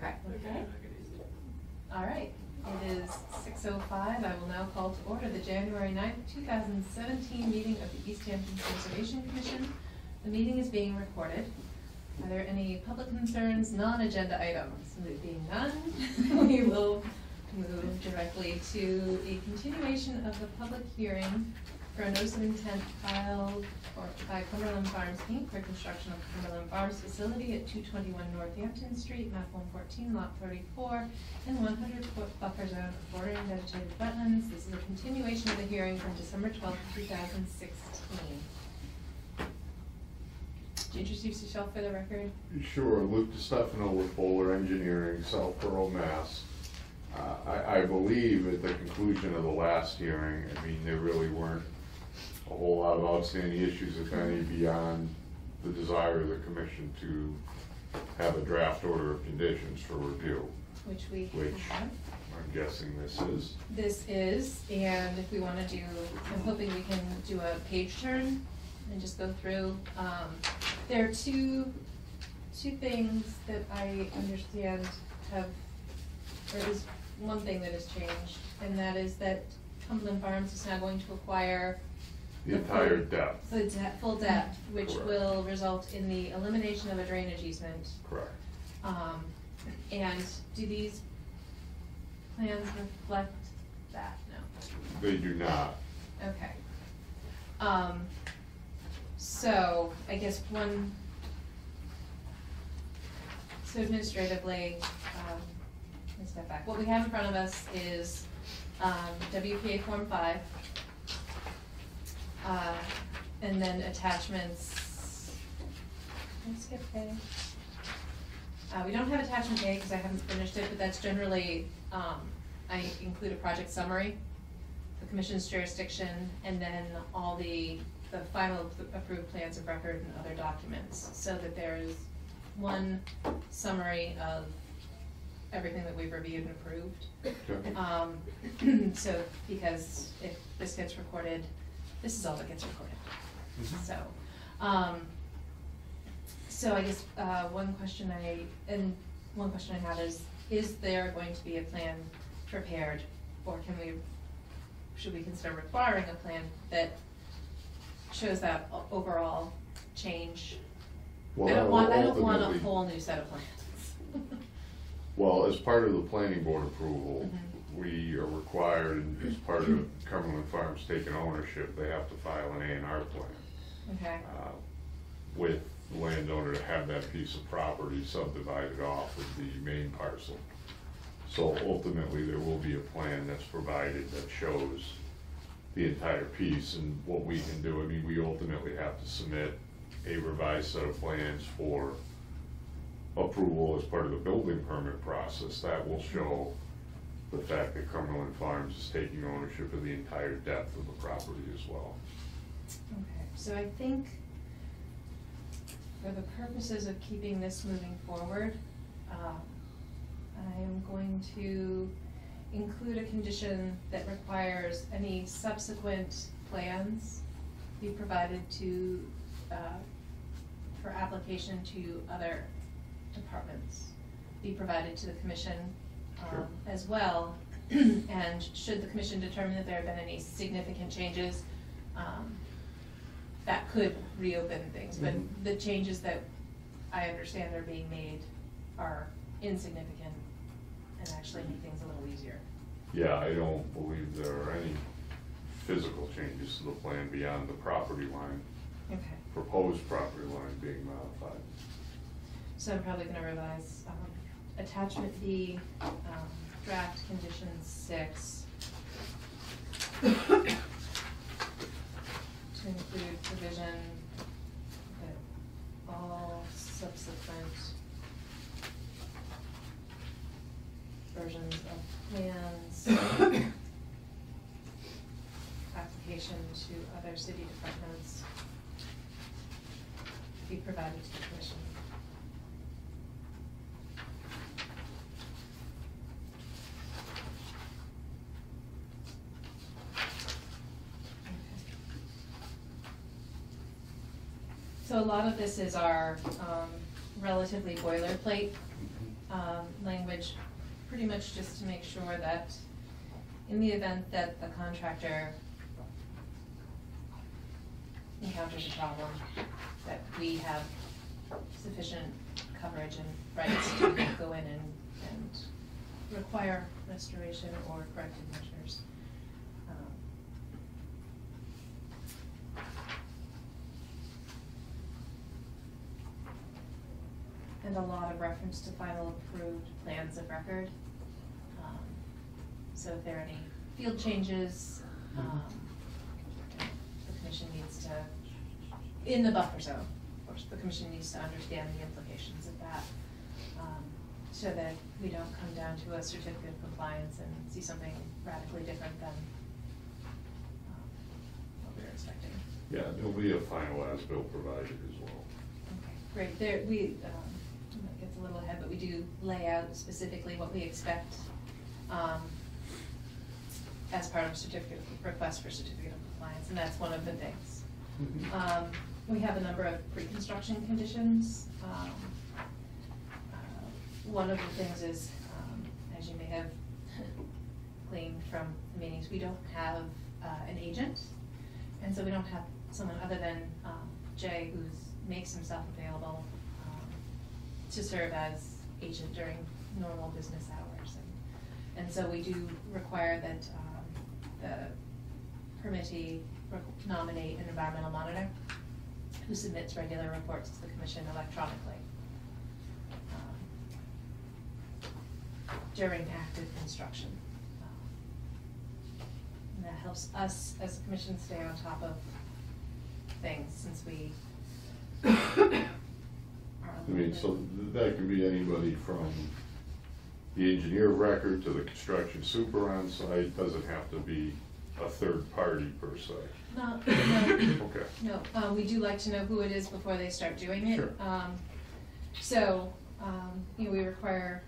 Okay. All right. It is 6:05. I will now call to order the January 9th, 2017 meeting of the East Hampton Conservation Commission. The meeting is being recorded. Are there any public concerns, non-agenda items? There being none, we will move directly to a continuation of the public hearing for a notice of intent filed by Cumberland Farms Inc. for construction of Cumberland Farms facility at 221 Northampton Street, map 114, lot 34, in 100-foot buffer zone of bordering vegetated wetlands. This is a continuation of the hearing from December 12th, 2016. Do you introduce yourself for the record? Sure, Luke DiStefano with Bowler Engineering, Southborough, Mass. I believe at the conclusion of the last hearing, I mean, there really weren't a whole lot of outstanding issues, if any, beyond the desire of the commission to have a draft order of conditions for review. Which we have. I'm guessing this is. This is, and if we want to do, I'm hoping we can do a page turn and just go through. There are two things that I understand have, or is one thing that has changed, and that is that Cumberland Farms is now going to acquire The entire depth. The full depth, which Correct. will result in the elimination of a drainage easement. Correct. And do these plans reflect that? No. They do not. Okay. So I guess so administratively, let me step back. What we have in front of us is WPA Form 5. And then attachments. Can I skip A? We don't have attachment A because I haven't finished it, but that's generally, I include a project summary, the commission's jurisdiction, and then all the final approved plans of record and other documents, so that there is one summary of everything that we've reviewed and approved. Okay. So, because if this gets recorded, this is all that gets recorded. Mm-hmm. So I guess one question I have is there going to be a plan prepared, or should we consider requiring a plan that shows that overall change? Well, I don't want a ultimately- whole new set of plans. Well, as part of the planning board approval, Mhm. we are required, and as part of Cumberland Farms taking ownership, they have to file an A&R plan Okay. with the landowner to have that piece of property subdivided off of the main parcel. So ultimately, there will be a plan that's provided that shows the entire piece and what we can do. I mean, we ultimately have to submit a revised set of plans for approval as part of the building permit process. That will show the fact that Cumberland Farms is taking ownership of the entire depth of the property as well. Okay, so I think for the purposes of keeping this moving forward, I am going to include a condition that requires any subsequent plans be provided to, for application to other departments, be provided to the commission Sure. as well. And should the commission determine that there have been any significant changes, that could reopen things, but Mhm. the changes that I understand are being made are insignificant and actually make things a little easier. Yeah, I don't believe there are any physical changes to the plan beyond the property line, Okay. proposed property line being modified. So I'm probably gonna revise, attachment B, draft condition 6. To include provision that all subsequent versions of plans, application to other city departments be provided to the commission. So a lot of this is our relatively boilerplate language, pretty much just to make sure that in the event that the contractor encounters a problem, that we have sufficient coverage and rights to go in and require restoration or corrective measures. And a lot of reference to final approved plans of record. So if there are any field changes, the commission needs to, in the buffer zone, of course, the commission needs to understand the implications of that, so that we don't come down to a certificate of compliance and see something radically different than what we were expecting. Yeah, there'll be a final as-built provided as well. Okay, great. There, that gets a little ahead, but we do lay out specifically what we expect as part of a certificate, request for certificate of compliance, and that's one of the things. We have a number of pre-construction conditions. One of the things is, as you may have gleaned from the meetings, we don't have an agent, and so we don't have someone other than Jay who makes himself available to serve as agent during normal business hours. And so we do require that the permittee nominate an environmental monitor who submits regular reports to the commission electronically during active construction. And that helps us as a commission stay on top of things, since we I mean, so that can be anybody from the engineer of record to the construction super on site, doesn't have to be a third party per se. No, Okay. no, we do like to know who it is before they start doing it. Sure. So, you know, we require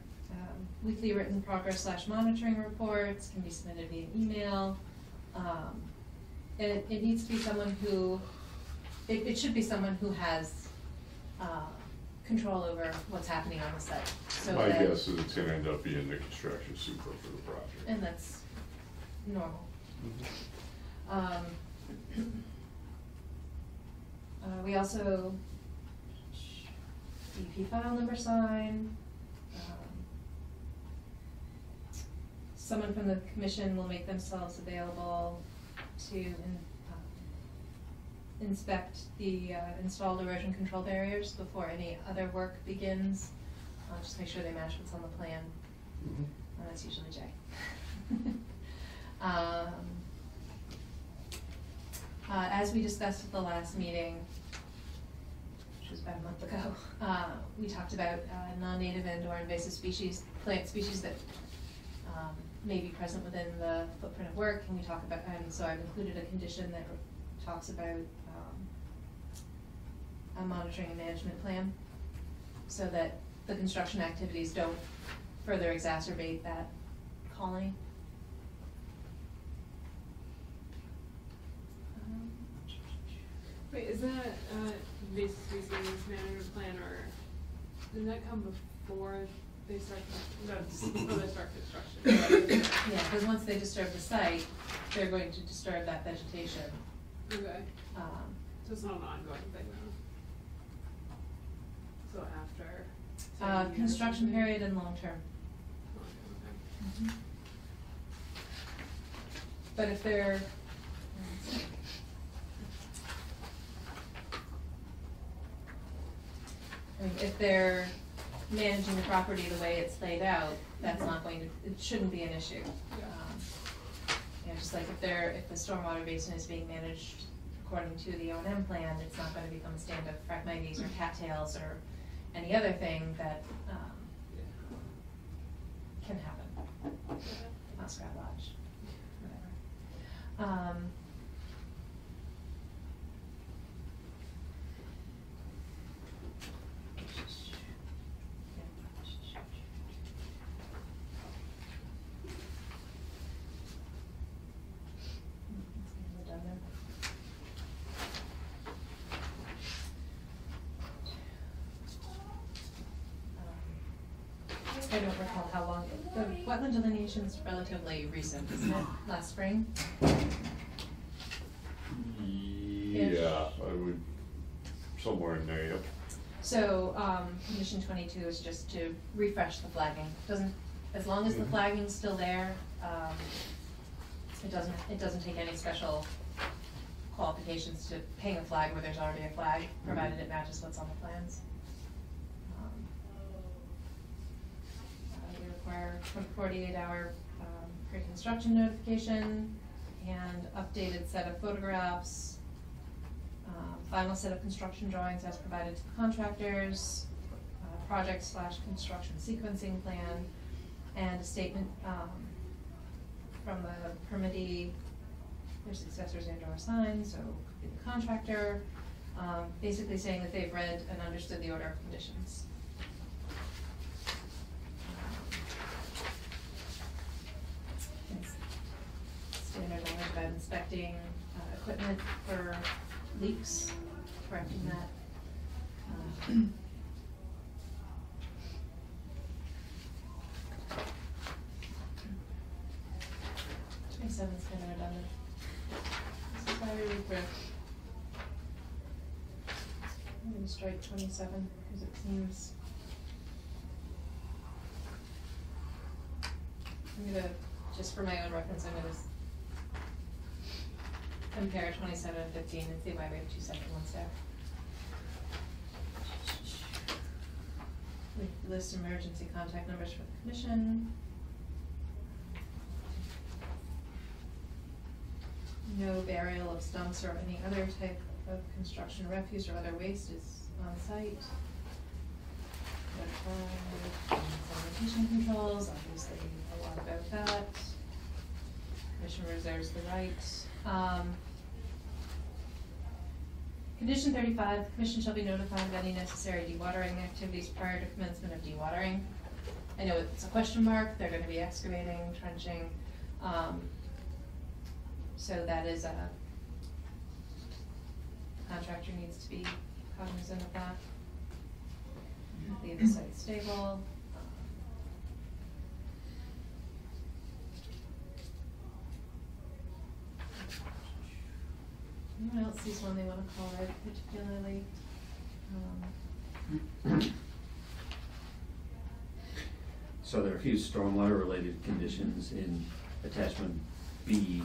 weekly written progress / monitoring reports, can be submitted via email. And it needs to be someone who, it should be someone who has control over what's happening on the site. So My that, guess is it's gonna end up being the construction super for the project. and that's normal. We also, EP file number sign. Someone from the commission will make themselves available to inspect the installed erosion control barriers before any other work begins. Just make sure they match what's on the plan. That's usually Jay. As we discussed at the last meeting, which was about a month ago, we talked about non-native and or invasive species, plant species that may be present within the footprint of work, and we talk about, and so I've included a condition that talks about a monitoring and management plan, so that the construction activities don't further exacerbate that colony. Wait, is that invasive species management plan, or didn't that come before they start? No, before they start construction. Yeah, because once they disturb the site, they're going to disturb that vegetation. Okay. So it's not an ongoing thing though. So after. say, a year or Construction something? period and long-term. Okay. But if they're, I mean, if they're managing the property the way it's laid out, that's not going to, it shouldn't be an issue. You know, just like if the stormwater basin is being managed according to the O&M plan, it's not gonna become a stand of Phragmites or cattails or any other thing that, can happen. Muskrat Lodge, whatever. Redundant. Okay. I don't recall how long, the wetland delineation is relatively recent, isn't it? Last spring? Yeah, I would, somewhere in there, yep. So, condition 22 is just to refresh the flagging. Doesn't, as long as the flagging's still there, it doesn't take any special qualifications to hang a flag where there's already a flag, provided it matches what's on the plans. We require 48-hour pre-construction notification and updated set of photographs, final set of construction drawings as provided to the contractors, project/construction sequencing plan, and a statement from the permittee, their successors and/or signed, so could be the contractor, basically saying that they've read and understood the order of conditions. Standard language about inspecting equipment for leaks, correcting that. 27's kind of redundant. This is why we read through. I'm gonna strike 27, because it seems. I'm gonna, just for my own reference, I'm gonna compare 27 and 15 and see why we have two separate ones there. We list emergency contact numbers for the commission. No burial of stumps or any other type of construction refuse or other waste is on site. Sanitation controls, obviously a lot about that. Commission reserves the right. Condition 35, the commission shall be notified of any necessary dewatering activities prior to commencement of dewatering. I know it's a question mark, they're gonna be excavating, trenching, so that is a, contractor needs to be cognizant of that. Leave the site stable. Anyone else sees one they wanna call out particularly? So there are a few stormwater related conditions in attachment B.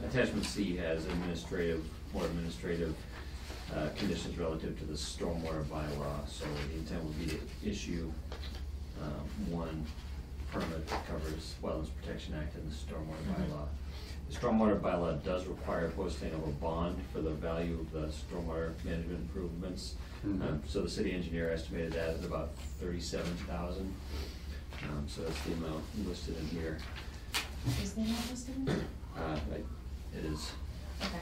Attachment C has more administrative conditions relative to the stormwater bylaw. So the intent would be to issue one permit that covers Wetlands Protection Act and the stormwater bylaw. The stormwater bylaw does require posting of a bond for the value of the stormwater management improvements. So the city engineer estimated that at about $37,000. So that's the amount listed in here. Is there not listed in there? It is Okay.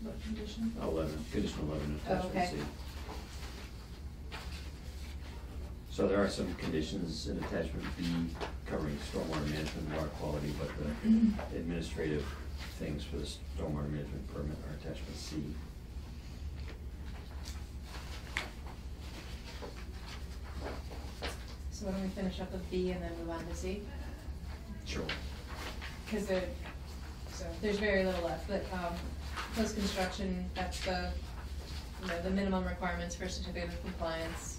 What condition? 11, condition 11 Oh, attachment okay. C. So there are some conditions in attachment B covering stormwater management and water quality, but the administrative things for the stormwater management permit are attachment C. So why don't we finish up with B and then move on to C? Sure. Because there's very little left, but, post-construction, that's the, the minimum requirements for certificate of compliance.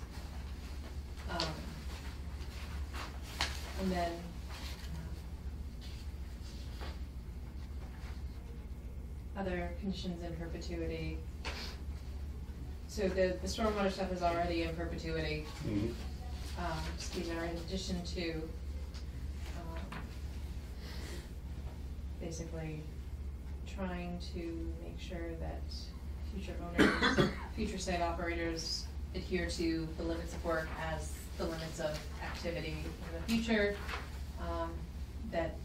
And then, other conditions in perpetuity. So the stormwater stuff is already in perpetuity. These are in addition to, basically trying to make sure that future owners, future site operators adhere to the limits of work as the limits of activity in the future. That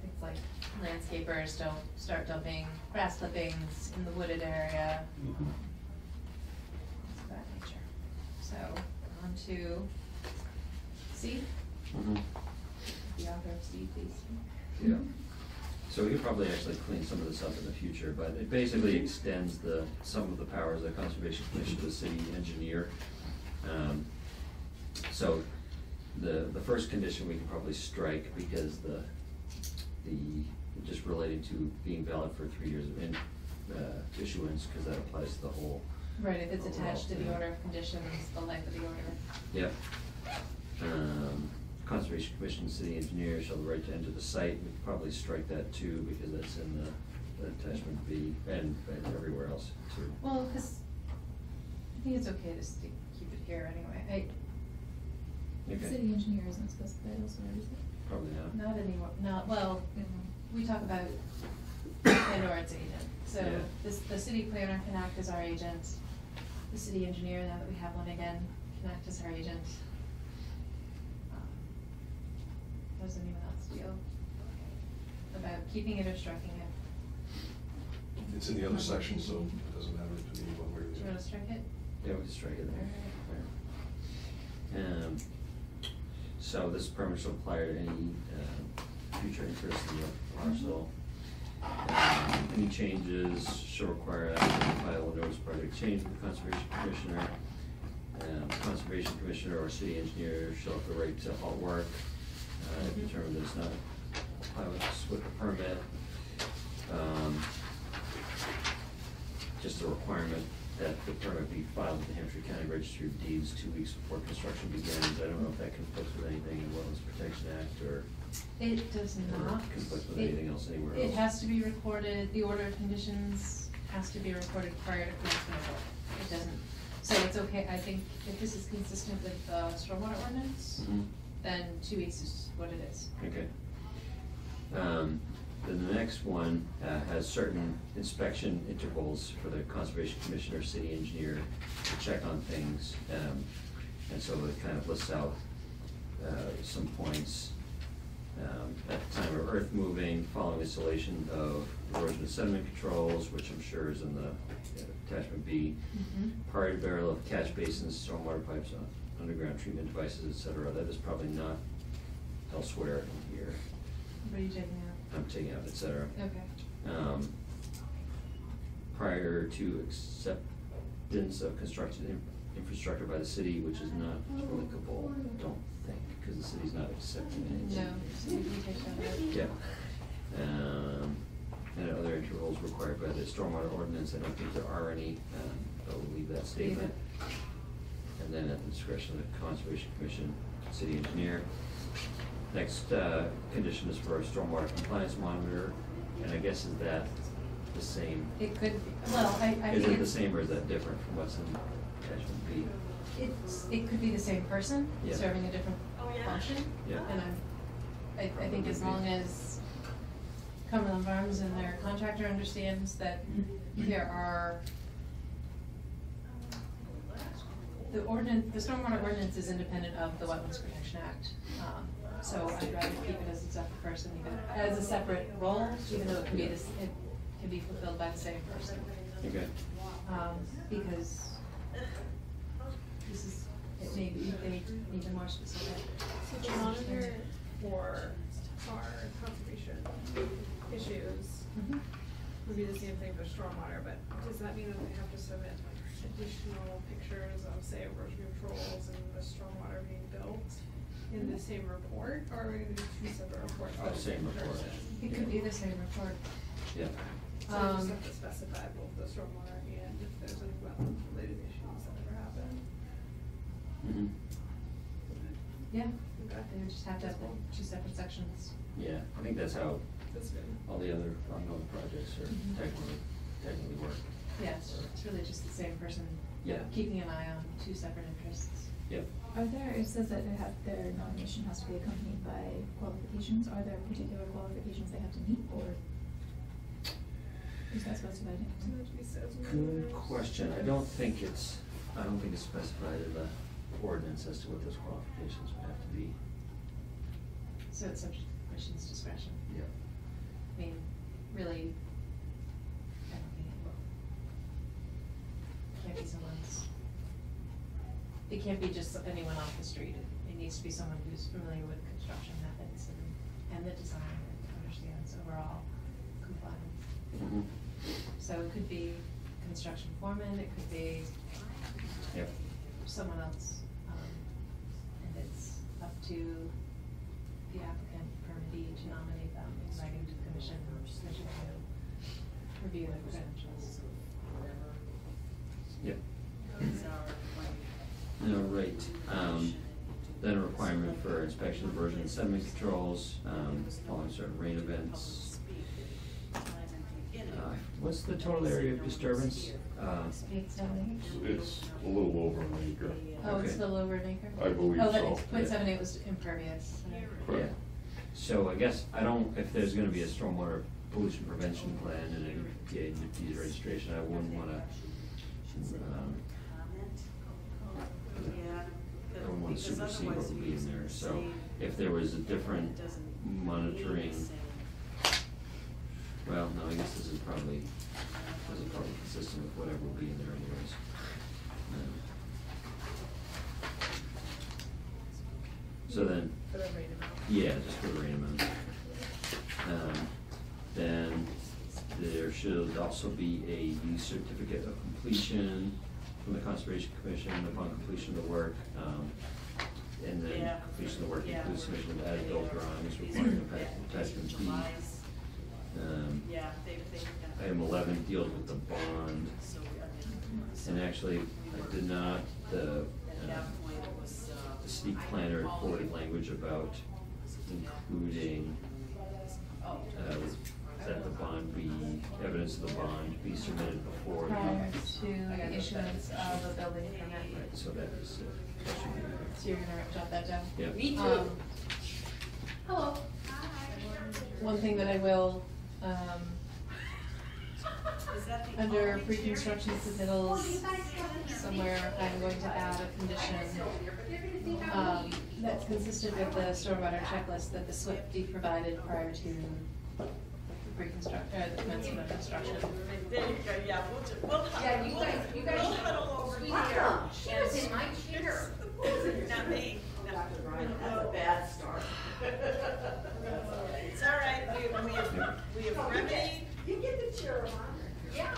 it's like landscapers don't start dumping grass clippings in the wooded area. Things of that nature. So, on to C. The author of C, please. Yeah. So we could probably actually clean some of this up in the future, but it basically extends some of the powers of the Conservation Commission to the city engineer. So the first condition we can probably strike because the just related to being valid for 3 years of issuance, because that applies to the whole. Right, if it's attached to the overall order thing. of conditions, the length of the order. Yep. Conservation Commission, city engineer shall have the right to enter the site, we could probably strike that too, because that's in the attachment B and everywhere else too. Well, because I think it's okay to keep it here anyway. Okay. City engineer isn't specified elsewhere, is it? Probably not. Not anymore, not, well, Mm-hmm. we talk about and or its agent. So Yeah. the city planner can act as our agent. The city engineer, now that we have one again, can act as our agent. How does anyone else feel about keeping it or striking it? It's in the other section, so it doesn't matter to me one way or Do the you other. want to strike it? Yeah, we can strike it there. So this permit shall apply to any future interest in the parcel. Any changes shall require applicant to file a notice of project change with the Conservation Commissioner. Conservation Commissioner or city engineer shall have the right to halt work if determined that it's not compliant with the permit. Just a requirement that the permit be filed with the Hampshire County Registry of Deeds 2 weeks before construction begins. I don't know if that conflicts with anything in the Wetlands Protection Act or It does or not. conflicts with It- anything else anywhere else. It has to be recorded, the order of conditions has to be recorded prior to commencement of work. It doesn't, so it's okay, I think if this is consistent with the stormwater ordinance, Mhm. then 2 weeks is what it is. Okay. Then the next one has certain inspection intervals for the Conservation Commissioner, city engineer to check on things. And so it kind of lists out some points. At the time of earth moving, following installation of erosion and sediment controls, which I'm sure is in the attachment B. Prior to burial of catch basins, stormwater pipes, underground treatment devices, et cetera. That is probably not elsewhere in here. What are you taking out? I'm taking out, et cetera. Okay. Prior to acceptance of construction infrastructure by the city, which is not applicable, I don't think, because the city's not accepting anything. No, so we can take that out. Yeah. And other intervals required by the stormwater ordinance, I don't think there are any, but we'll leave that statement. And then at the discretion of the Conservation Commission, city engineer. Next condition is for a stormwater compliance monitor, and I guess is that the same? It could, well, I think Is it the it's- same or is that different from what's in attachment B? it could be the same person Yeah. serving a different function. Yeah. And I think as long as Cumberland Farms and their contractor understands that there are, the stormwater ordinance is independent of the Wetlands Protection Act. So I'd rather keep it as a separate person, even as a separate role, even though it can be this, it can be fulfilled by the same person. Okay. Because this is, it may be, they need a more specific. So the monitor for our conservation issues Mhm. would be the same thing for stormwater, but does that mean that they have to submit like additional pictures of, say, erosion controls and the stormwater being built in the same report, or are we gonna do 2 separate reports? Oh, same report. It could be the same report. Yeah. So we just Um, have to specify both the stormwater and if there's any wetland related issues that ever happen. Mhm. Yeah, Okay. they would just have to have 2 separate sections. Yeah, I think that's how That's good. all the other ongoing projects are Mhm. technically work. Yes, it's really just the same person. Yeah. Keeping an eye on 2 separate interests. Yep. Are there, it says that their nomination has to be accompanied by qualifications, are there particular qualifications they have to meet, or is that specified? Does it have to be said as a Good monitor? question. I don't think it's specified in the ordinance as to what those qualifications would have to be. So it's subject to the commission's discretion. Yeah. I mean, really, I don't think it will. Can't be someone's, it can't be just anyone off the street. It needs to be someone who's familiar with construction methods and the design and understands overall compliance. Mhm. So it could be construction foreman, it could be Yep. someone else, and it's up to the applicant permittee to nominate them in writing to the commission, commission to review their credentials. Yep. All right, then a requirement for inspection of erosion and sediment controls, following certain rain events. What's the total area of disturbance? 878? It's a little over an acre. Oh, it's Okay. still over an acre? I believe Oh, that so. is, .78 was impervious. Yeah, Correct. so I guess, if there's gonna be a stormwater pollution prevention plan and an EPA disease registration, I wouldn't wanna, I wouldn't wanna supersede what would be in there, so if there was a different monitoring, well, no, I guess this is probably consistent with whatever will be in there anyways. So then, For the rain amount. yeah, just for the rain amount. Then there should also be a use certificate of completion from the Conservation Commission upon completion of the work. And then completion of the work includes submission of as-built drawings requiring attachment B. Item 11 deals with the bond. And actually, I did not, the city planner quoted language about including, that the bond be, evidence of the bond be submitted before the. Prior to the issuance of a building permit. Right, so that is, that should be there. So you're gonna jot that down? Yeah. Me too. Hello. One thing that I will, Is that the under only pre-construction chair? submittals, somewhere I'm going to add a condition, that's consistent with the stormwater checklist that the SWIP be provided prior to the the commencement of construction. There you go, yeah, we'll Yeah, you guys we'll huddle over here. Awesome. She was in my chair. Not me. No. That's a bad start. It's all right, we have remedied. You get the chair of honor. Yeah.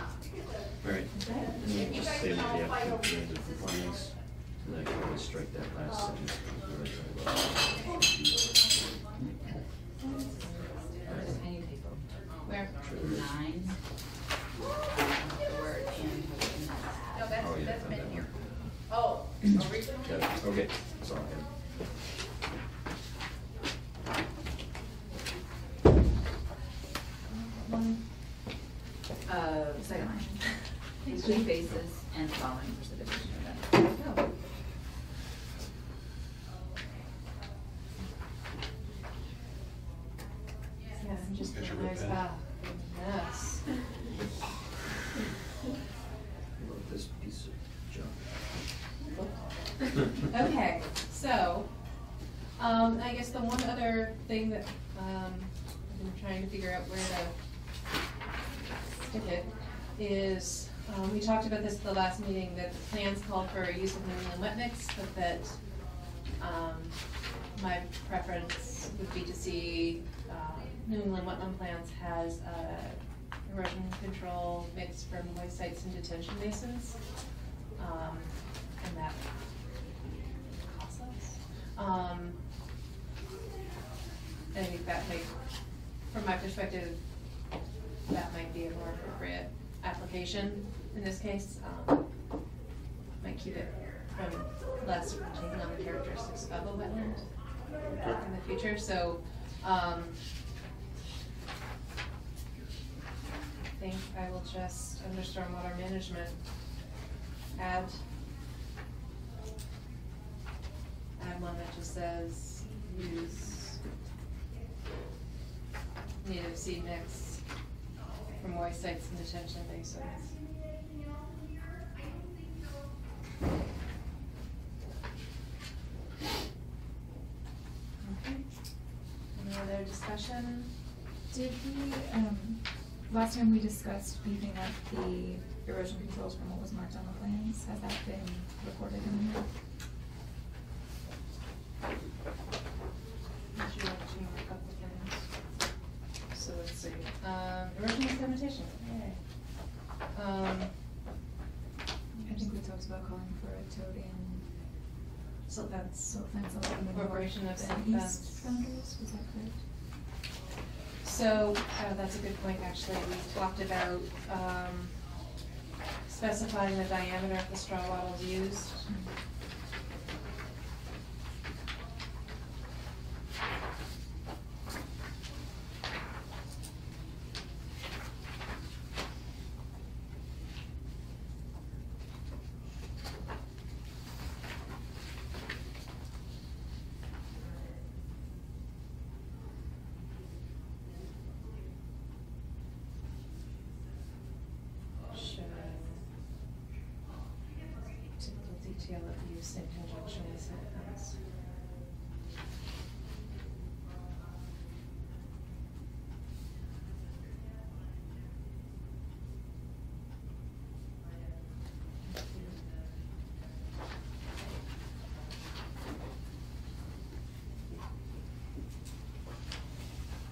All right, and then just say that the applicant remains in compliance, and I can always strike that last sentence. Where? Nine. The word in. No, Oh, yeah, that's found been that here. one. Oh, original? Got it. Okay, that's all I Second line. Include basis and following for subdivision event. Yeah, I'm just Get your realized, pen. yes. love this piece of junk. Okay, so, I guess the one other thing that, I've been trying to figure out where to stick it is, we talked about this at the last meeting, that the plans called for use of New England wet mix, but that, my preference would be to see, New England wetland plans has, erosion control mix from waste sites and detention basins. And that costs us. I think that might, from my perspective, that might be a more appropriate application in this case. Might keep it from less from taking on the characteristics of a wetland in the future, so, I think I will just, under stormwater management, add one that just says, use native seed mix from waste sites and detention basins. Okay, any other discussion? Did we, last time we discussed beefing up the erosion controls from what was marked on the plans, has that been recorded in here? Would you like to mark up the plans? So let's see, erosion and sedimentation, yay. I think we talked about calling for a toad in Silt fence. Silt fence along the Incorporation of north silt and fence. east boundaries, was that correct? So, that's a good point, actually. We talked about, specifying the diameter of the straw wattles used. Showing typical detail of use in conjunction with silt fence.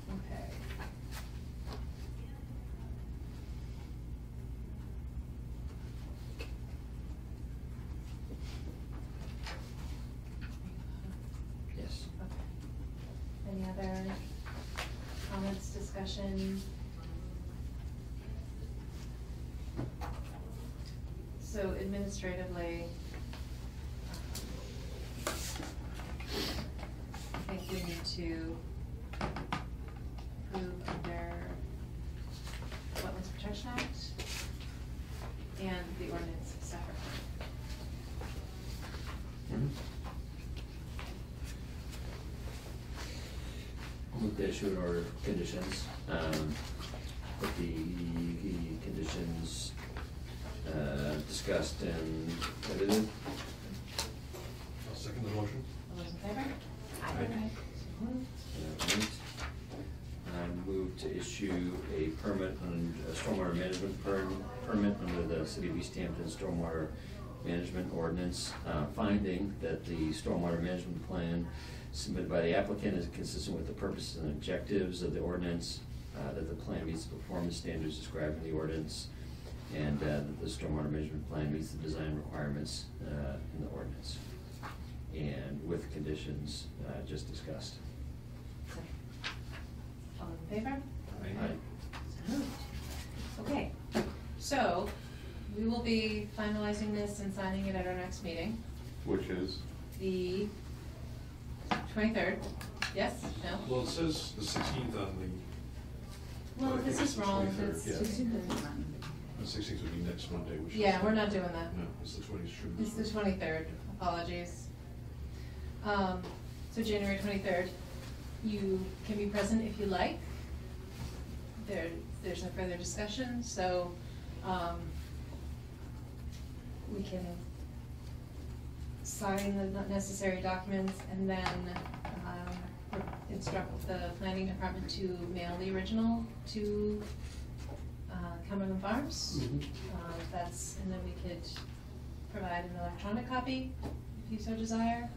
Okay. Yes. Okay. Any other comments, discussion? So administratively, I think we need to approve under Wetlands Protection Act and the ordinance separately. Move to issue an order of conditions, with the conditions, discussed and edited. I'll second the motion. All those in favor? Aye. Alright. I move to issue a permit on a stormwater management permit under the City of East Hampton Stormwater Management Ordinance, finding that the stormwater management plan submitted by the applicant is consistent with the purposes and objectives of the ordinance, that the plan meets the performance standards described in the ordinance, and that the stormwater management plan meets the design requirements in the ordinance, and with conditions just discussed. All in favor? Aye. Okay, so we will be finalizing this and signing it at our next meeting, Which is, the 23rd. Yes? No? Well, it says the 16th on the. Well, I think this it's is the wrong. 23rd, It's yeah. 16th. The 16th would be next Monday, which is. Yeah, we're not doing that. No, it's the 20th. It's the 23rd, apologies. So January 23rd, you can be present if you like. There's no further discussion, so, we can sign the necessary documents and then, instruct the planning department to mail the original to, Cumberland Farms. That's, and then we could provide an electronic copy, if you so desire.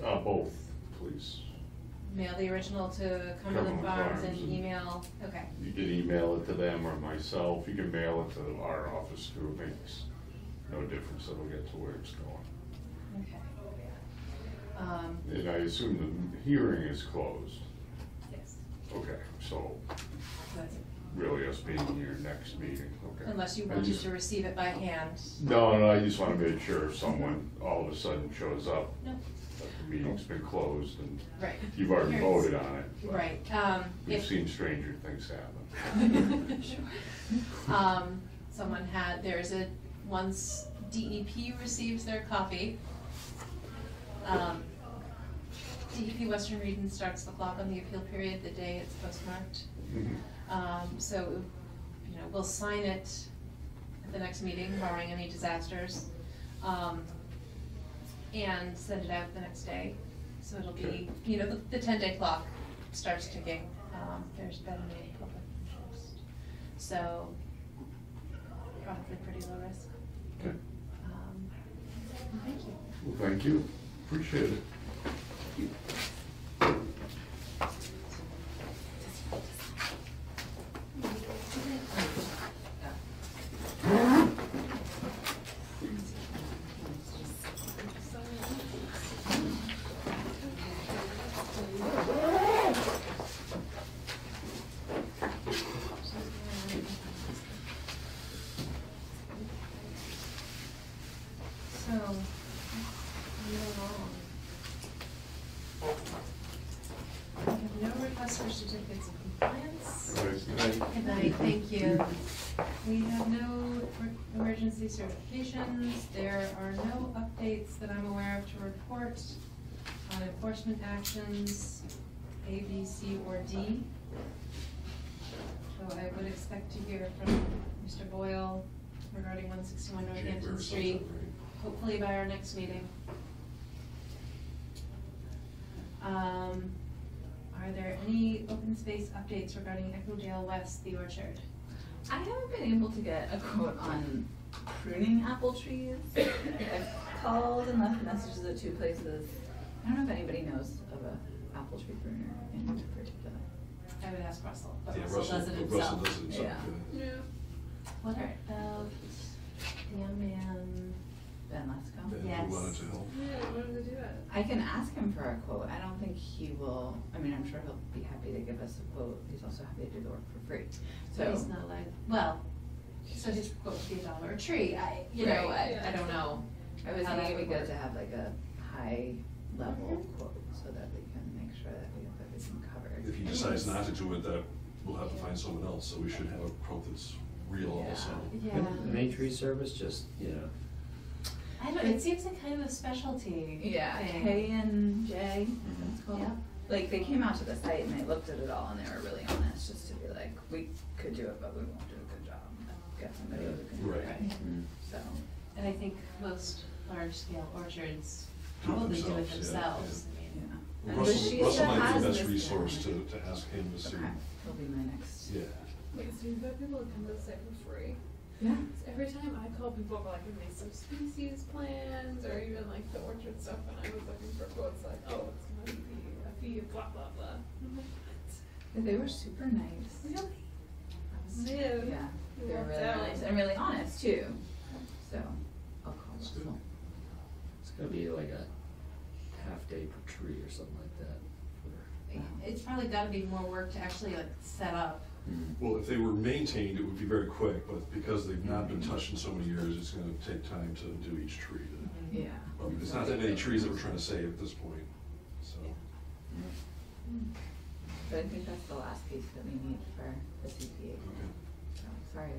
both, please. Mail the original to Cumberland Cumberland Farms Farms and and- email, okay. You can email it to them or myself, you can mail it to our office too, it makes no difference, it'll get to where it's going. Okay. And I assume the hearing is closed, Yes, okay, so that's it. really us being here next meeting, okay. Unless you I wanted just- to receive it by hand. No, I just wanna make sure if someone all of a sudden shows up, No, that the meeting's been closed and right. you've already Hearings. voted on it. but Right, We've if- seen stranger things happen. Sure. Someone there's once DEP receives their copy, DEP Western Region starts the clock on the appeal period the day it's postmarked. Mhm. So, we'll sign it at the next meeting, barring any disasters, and send it out the next day. So it'll be, Okay. the 10-day clock starts ticking. There's been no public interest. So, probably pretty low risk. Okay, Thank you. well, thank you, appreciate it. along. We have no requests for certificates of compliance. All right, good night. Good night, thank you. We have no emergency certifications. There are no updates that I'm aware of to report on enforcement actions, A, B, C, or D. So I would expect to hear from Mr. Boyle regarding 161 Northampton January Street, sunset, right? hopefully by our next meeting. Are there any open space updates regarding Echo West, the Orchard? I haven't been able to get a quote on pruning apple trees. I've called and left messages at 2 places. I don't know if anybody knows of a apple tree pruner in particular. I would ask Russell, but Yeah, Russell does it himself. Russell does it himself, Yeah. yeah. Yeah. What about the young man? Ben Lesko. Ben, Yes. who wanted to help. Yeah, I wanted to do that. I can ask him for a quote. I don't think he will, I mean, I'm sure he'll be happy to give us a quote. He's also happy to do the work for free. So he's not like, well, so his quote would be $1 a tree. You know, Right. I don't know. I was how that thinking it'd would be good work. to have like a high level Mhm. quote so that we can make sure that we have everything covered. If he decides not to do it, that we'll have to find someone else, so we should have a quote that's real Yeah. also. Yeah. And Main Tree Service, just, you know, I don't, it seems like kind of a specialty Yeah, thing. K and J, that's called. Yeah. Like, they came out to the site and they looked at it all and they were really honest, just to be like, we could do it, but we won't do a good job. Get somebody who can do it Right. right, mm, so. And I think most large-scale orchards Do it probably do it themselves, yeah, themselves. Yeah. I mean, And Russell, Bashisa Russell might be has the best this resource down. to ask him to see. Okay, he'll be my next. Yeah. Wait, so you've got people that come to the site for free? Yeah. 'Cause every time I call people about like invasive species plans or even like the orchard stuff, and I was looking for quotes like, oh, it's gonna be a fee of blah, blah, blah. I'm like, what? They were super nice. Really? Yeah, Yeah. they were Walked really out. nice and really honest too, so I'll call That's good. Russell. it's gonna be like a half day per tree or something like that. It's probably gotta be more work to actually like set up. Mm. Well, if they were maintained, it would be very quick, but because they've not been touched in so many years, it's gonna take time to do each tree. Yeah. Well, there's not that many trees that we're trying to save at this point, so. But I think that's the last piece that we need for the CPA. Okay. So, sorry.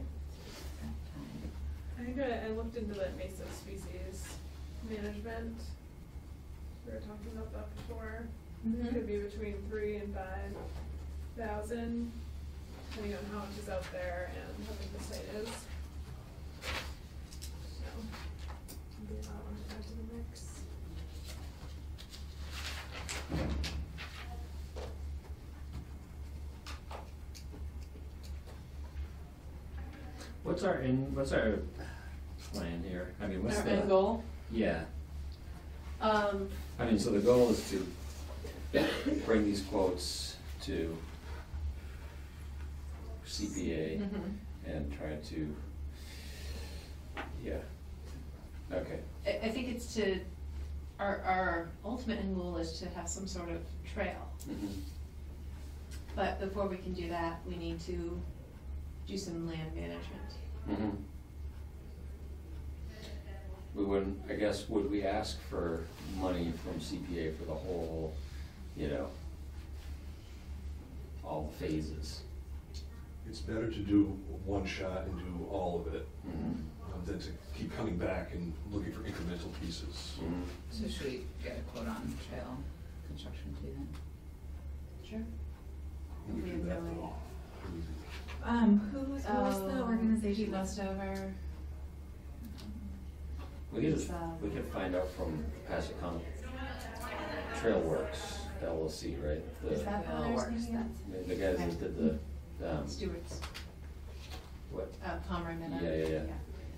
I think I looked into the invasive species management. We were talking about that before. It could be between 3,000 and 5,000, depending on how much is out there and how big the site is. So, maybe that one to add to the mix. What's our plan here? I mean, what's Our the? end goal? Yeah, Um, I mean, so the goal is to bring these quotes to CPA mhm. and try to, yeah, okay. I think it's to, our ultimate end goal is to have some sort of trail. Mhm. But before we can do that, we need to do some land management. Mhm. We wouldn't, I guess, would we ask for money from CPA for the whole, you know, all the phases? It's better to do one shot and do all of it, Mhm. than to keep coming back and looking for incremental pieces. Mhm. So should we get a quote on trail construction too then? Sure. We We do have that no though. Who was the organization? Pete Westover. We could find out from Passaconk Trail Works LLC, right? Is that Trail what I was Works, thinking of? The guys that did the, Stewart's, what? Pomeroy Meadow. Yeah.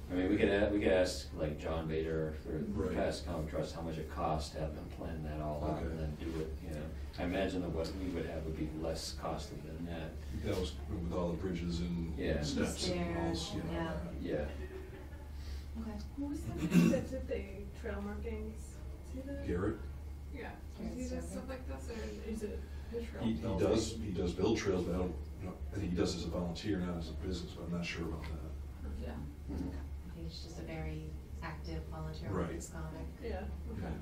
I mean, we could ask like John Bader for Right. Passaconk Trust, how much it costs to have them plan that all out and Okay. then do it, you know. I imagine that what we would have would be less costly than that. That was with all the bridges and Yeah. steps and all, Stairs, you know, yeah. Yeah. Okay. Who was that did the trail markings? Is he the? Garrett, Yeah. Does he do stuff like this, or is it his trail? he does build trails, but I don't, I think he does as a volunteer, not as a business, but I'm not sure about that. Yeah. Mhm. I think it's just a very active volunteer Right. work comic. Yeah, okay.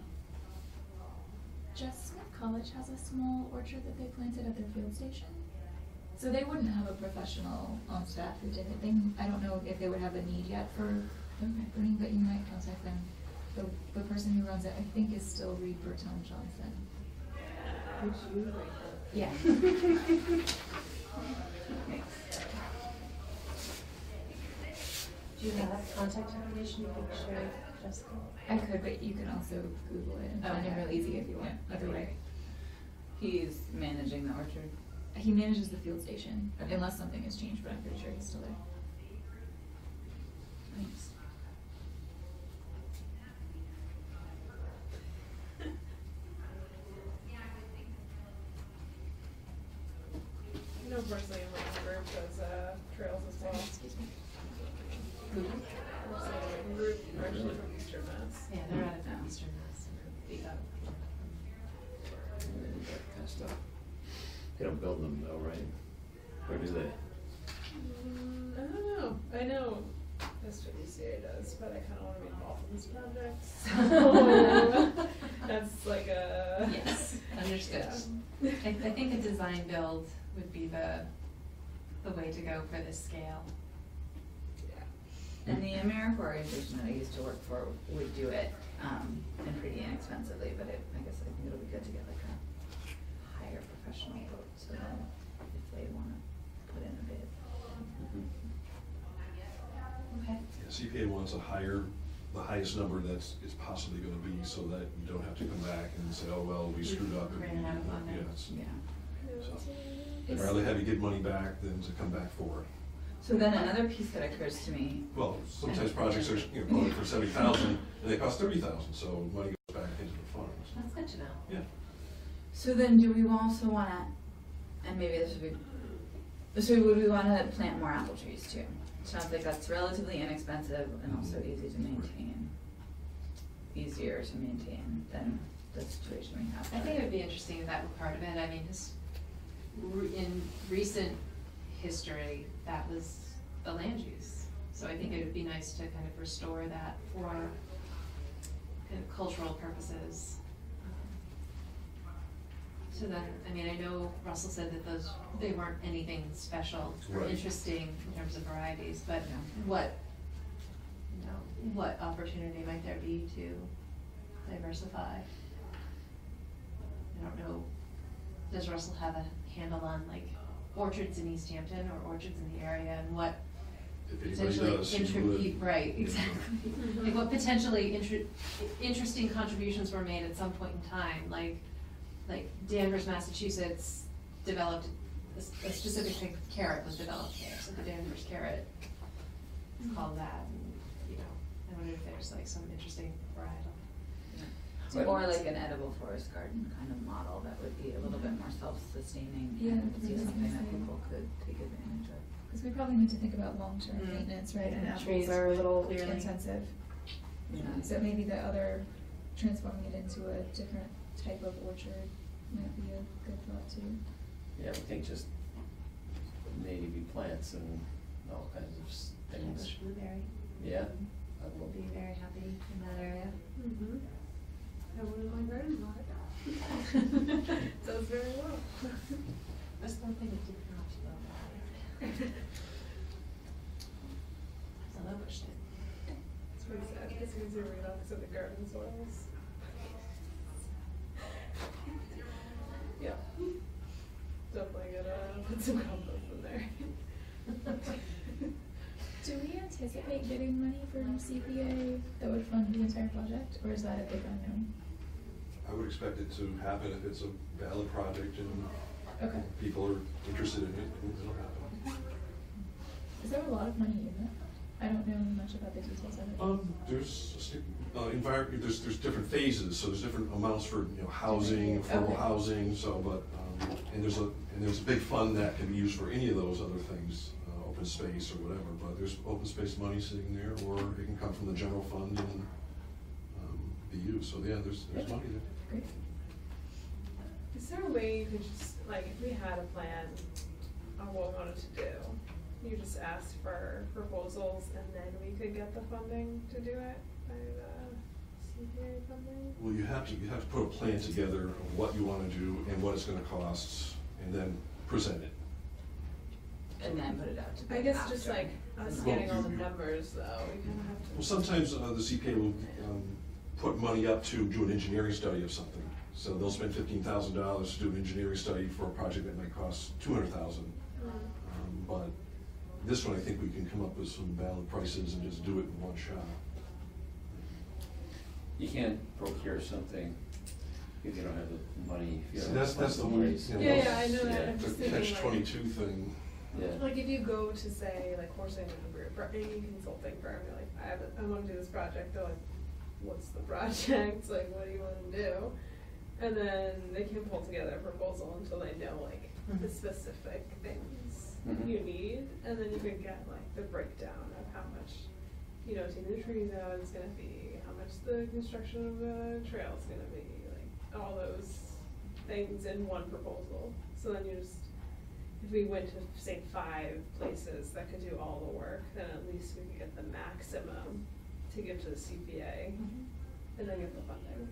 College has a small orchard that they planted at their field station. So they wouldn't have a professional on staff who did it. I don't know if they would have a need yet for pruning, but you might contact them. The person who runs it, I think, is still Reed Bertone Johnson. Would you like Yeah. Do you have contact information you can share with Jessica? I could, but you can also Google it and find him real easy if you want. Either way. He's managing the orchard. He manages the field station, unless something has changed, but I'm pretty sure he's still there. Thanks. You know, personally, my group does trails as well. Excuse me. My group actually from Eastern Mass. Yeah, they're out of Eastern Mass. Kind Kind of stuff. They don't build them though, right? Or do they? I don't know. I know SWCA does, but I kind of want to be involved in this project. So that's like a. Yes, understood. Yeah. I think a design build would be the way to go for this scale. And the AmeriCorps organization that I used to work for would do it, and pretty inexpensively, but I guess I think it'll be good to get like a higher professional vote, so then if they wanna put in a bid. Okay. Yeah, CPA wants the highest number that's it's possibly gonna be, so that you don't have to come back and say, oh, well, we screwed up. Ran out of money. Yes. Yeah. So, I'd It's- rather have you get money back than to come back for it. So then another piece that occurs to me, Well, sometimes projects are, going for 70,000 and they cost 30,000, so money goes back into the funds. That's good to know. Yeah. so then do we also wanna, and maybe this would be, so would we wanna plant more apple trees too? Sounds like that's relatively inexpensive and also easy to maintain, easier to maintain than the situation we have. I think it would be interesting if that were part of it. I mean, in recent history, that was the land use. So I think it would be nice to kind of restore that for kind of cultural purposes. So then, I mean, I know Russell said that they weren't anything special or Right. interesting in terms of varieties, but what opportunity might there be to diversify? I don't know, does Russell have a handle on like orchards in East Hampton or orchards in the area and what If anybody potentially does, he would. contribute, right, exactly. Like what potentially interesting contributions were made at some point in time, like Danvers, Massachusetts developed a specific type of carrot was developed there, so the Danvers carrot is called that, and, you know, I wonder if there's like some interesting varietal. Or like an edible forest garden kind of model that would be a little bit more self-sustaining Yeah, and be that's what I was something gonna that say. people could take advantage of. Because we probably need to think about long-term Mm. maintenance, right? And Yeah, apples trees are a would little clearly- intensive. Yeah. So maybe the other, transforming it into a different type of orchard might be a good thought too. Yeah, we think just native plants and all kinds of things. Bush blueberry. Yeah. We'll be very happy in that area. Mm-hmm. I went in my garden lot. Does very well. That's one thing that did not love that. I love bush did. It's pretty sad. It's easy to read off because of the garden soils. Yeah. Definitely gonna put some compost in there. Do we anticipate getting money from CPA that would fund the entire project, or is that a big unknown? I would expect it to happen if it's a valid project and Okay. people are interested in it, it'll happen. Is there a lot of money in it? I don't know much about the details of it. There's different phases, so there's different amounts for, housing, affordable Okay. housing, so, but, and there's a big fund that can be used for any of those other things, open space or whatever, but there's open space money sitting there, or it can come from the general fund and, be used, so yeah, there's money there. Great. Is there a way you could just, like, if we had a plan on what we wanted to do, you just ask for proposals and then we could get the funding to do it by the CPA funding? Well, you have to put a plan together of what you wanna do and what it's gonna cost, and then present it. And then put it out to I bid guess just after. like us Well, getting all the you- numbers though, we kinda have to. Well, sometimes the CPA will put money up to do an engineering study of something. So they'll spend $15,000 to do an engineering study for a project that might cost $200,000. But this one, I think we can come up with some valid prices and just do it in one shot. You can't procure something if you don't have the money. if you See, don't that's have the funds in only, place. you know, Yeah, I know that, Yeah. I'm just The thinking like. catch-22 thing. Yeah. Like if you go to say like Horsing Group or any consulting firm, you're like, I wanna do this project, they're like, what's the project, like what do you wanna do? And then they can pull together a proposal until they know like the Mhm. specific things Mhm. you need, and then you can get like the breakdown of how much, you know, taking the trees out is gonna be, how much the construction of the trail is gonna be, like all those things in one proposal. So then you just, if we went to say 5 places that could do all the work, then at least we could get the maximum to give to the CPA and then get the funding.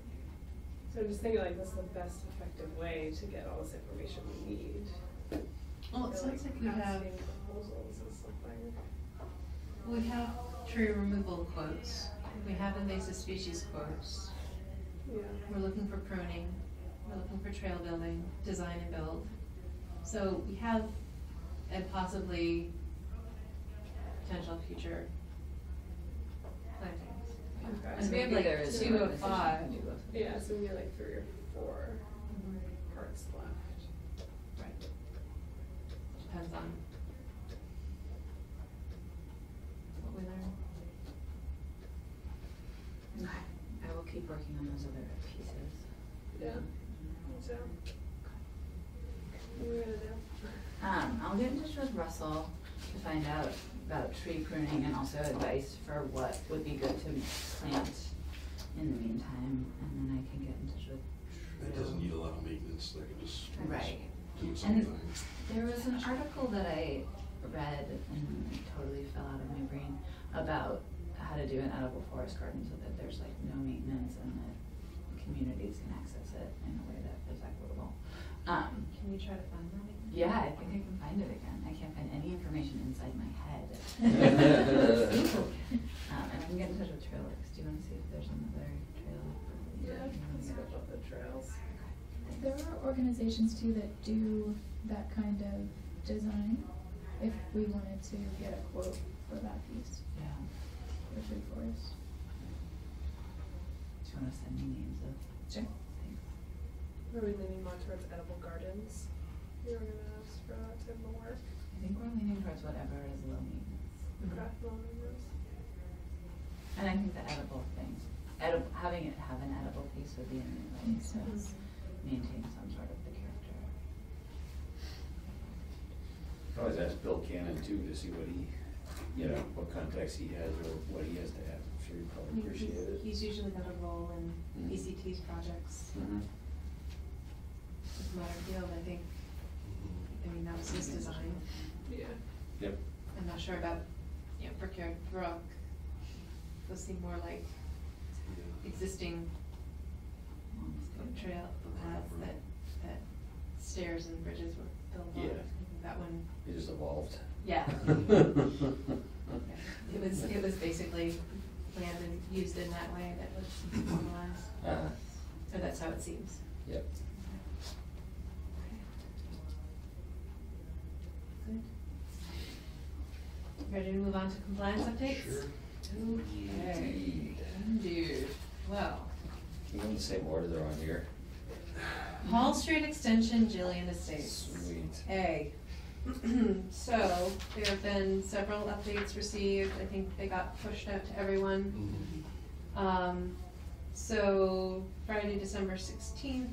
So I'm just thinking like this is the best effective way to get all this information we need. Well, it So, sounds like we have, asking proposals is something. we have tree removal quotes, we have invasive species quotes, Yeah. we're looking for pruning, we're looking for trail building, design and build. So we have, and possibly potential future plantings. Okay. And we have maybe like there is 2 a of 5. decision to do with it. Yeah, so we need like 3 or 4 parts left. Right. Depends on what we learn. Okay, I will keep working on those other pieces. Yeah. So. What are we gonna do? I'll get in touch with Russell to find out about tree pruning and also advice for what would be good to plant in the meantime, and then I can get in touch with. It doesn't need a lot of maintenance, they can just Right. do its And own thing. there was an article that I read and it totally fell out of my brain about how to do an edible forest garden so that there's like no maintenance and that communities can access it in a way that is equitable. Can you try to find that again? Yeah, I think I can find it again. I can't find any information inside my head. And I can get in touch with Trailworks. Do you want to see if there's another trail? Yeah, let's go about the trails. There are organizations too that do that kind of design, if we wanted to get a quote for that piece, Yeah. for tree forest. Do you want to send me names of? Sure. Thanks. Are we leaning more towards edible gardens? You were gonna ask for that type of work. I think we're leaning towards whatever is low maintenance. Okay, well, numbers. And I think the edible thing, having it have an edible piece would be a new way Makes to sense. maintain some sort of the character. I always ask Bill Cannon too to see what he, you know, what contacts he has or what he has to have. I'm sure he'd probably appreciate it. He's usually got a role in Mhm. PCT's projects. Mhm. With Modern Field, I think, I mean, that was his design. Yeah. Yep. I'm not sure about, you know, Brickyard Brook. Those seem more like existing trail paths that stairs and bridges were built on. Yeah. I think that one, He just evolved. yeah. It was basically planned and used in that way that was formalized, or that's how it seems. Yep. Good. Ready to move on to compliance updates? Sure. Okay. Dude, well, You go in the same order they're on here. Hall Street Extension, Jillian Estates. Sweet. A. So, there have been several updates received, I think they got pushed out to everyone. So, Friday, December 16th.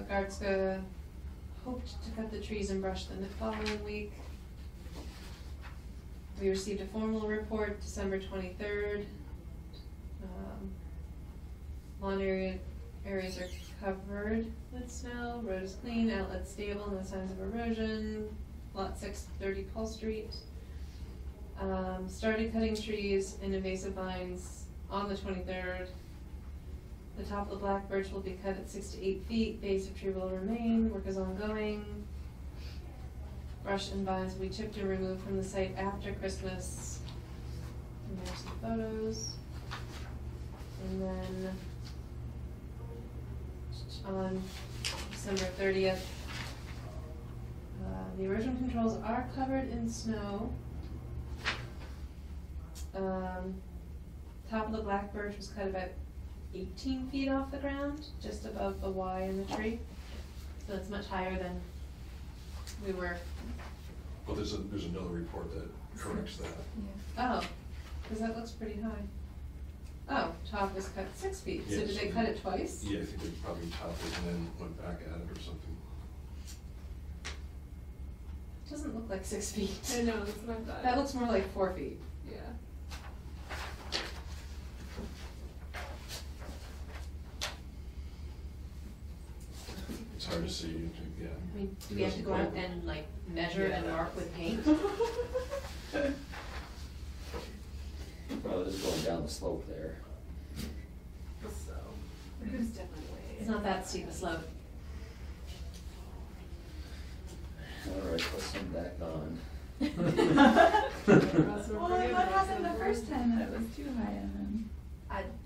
Gardska hoped to cut the trees and brush them the following week. We received a formal report December 23rd. Lawn areas are covered with snow, road is clean, outlet stable, no signs of erosion. Lot 6, 30 Paul Street. Started cutting trees and invasive vines on the 23rd. The top of the black birch will be cut at 6 to 8 feet, base of tree will remain, work is ongoing. Brush and vines will be chipped and removed from the site after Christmas. And there's some photos. And then on December 30th, the erosion controls are covered in snow. Top of the black birch was cut about 18 feet off the ground, just above the Y in the tree. So it's much higher than we were. Well, there's another report that corrects that. Yeah. Oh, because that looks pretty high. Oh, top was cut 6 feet, so Yes. did they cut it twice? Yeah, I think they probably topped it and then went back at it or something. Doesn't look like 6 feet. I know, that's what I thought. That looks more like 4 feet. Yeah. It's hard to see, yeah. I mean, do we have to go out and like measure and mark with paint? Well, it's going down the slope there. So, there's definitely ways. It's not that steep a slope. All right, let's send back on. Well, what happened the first time that it was too high and then?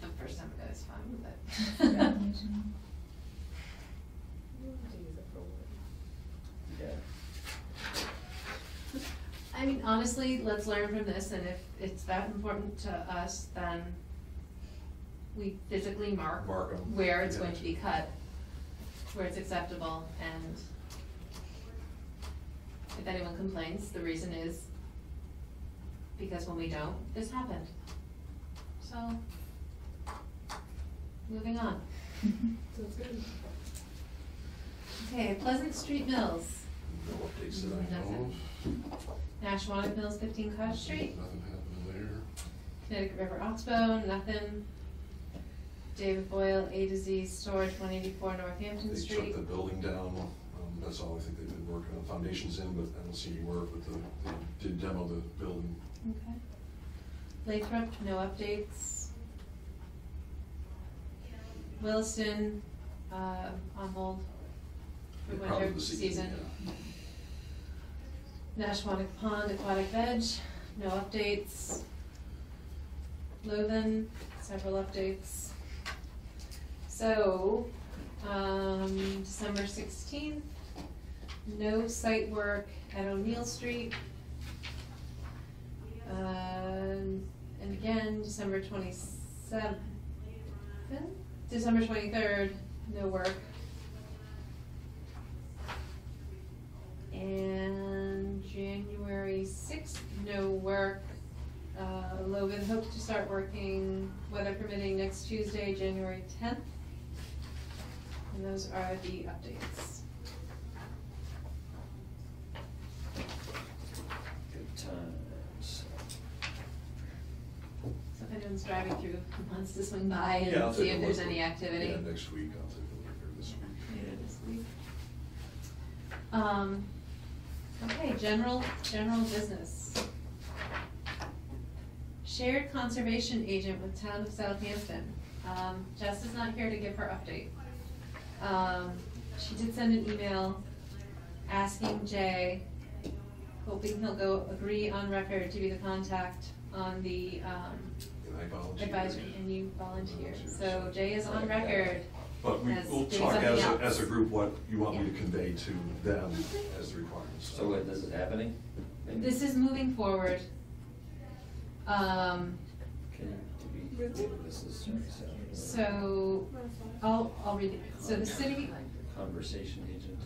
The first time I was fine with it. Congratulations. Yeah. I mean, honestly, let's learn from this, and if it's that important to us, then we physically mark Mark 'em. where it's Yeah. going to be cut, where it's acceptable, and if anyone complains, the reason is because when we don't, this happened. So, moving on. Sounds good. Okay, Pleasant Street Mills, No updates that I know of. Nashwauk Mills, 15 Cottage Street. Nothing happening there. Connecticut River Oxbow, nothing. David Boyle, A to Z Storage, 184 Northampton They Street. took the building down, that's all I think they've been working on. Foundation's in, but I don't see any work, but they did demo the building. Okay. Lathrop, no updates. Williston, on hold for Probably winter the season. yeah. Nashwauk Pond Aquatic Veg, no updates. Lothan, several updates. So, December 16th, no site work at O'Neill Street. And again, December 27th, December 23rd, no work. And January 6th, no work. Logan hopes to start working, weather permitting, next Tuesday, January 10th. And those are the updates. Good times. So if anyone's driving through, wants to swing by Yeah, I'll and see take a if there's look. any activity. Yeah, next week, I'll take a look, or this week. Later this week. Okay, general business. Shared conservation agent with Town of Southampton. Jess is not here to give her update. She did send an email asking Jay, hoping he'll agree on record to be the contact on the, And I volunteered. advisory, and you volunteered. So Jay is on record. But we'll as doing talk something as else. as a group what you want me Yeah. to convey to them as the requirements. So wait, this is happening? This is moving forward. Can you, this is, So, I'll read it. So the city, conversation agent.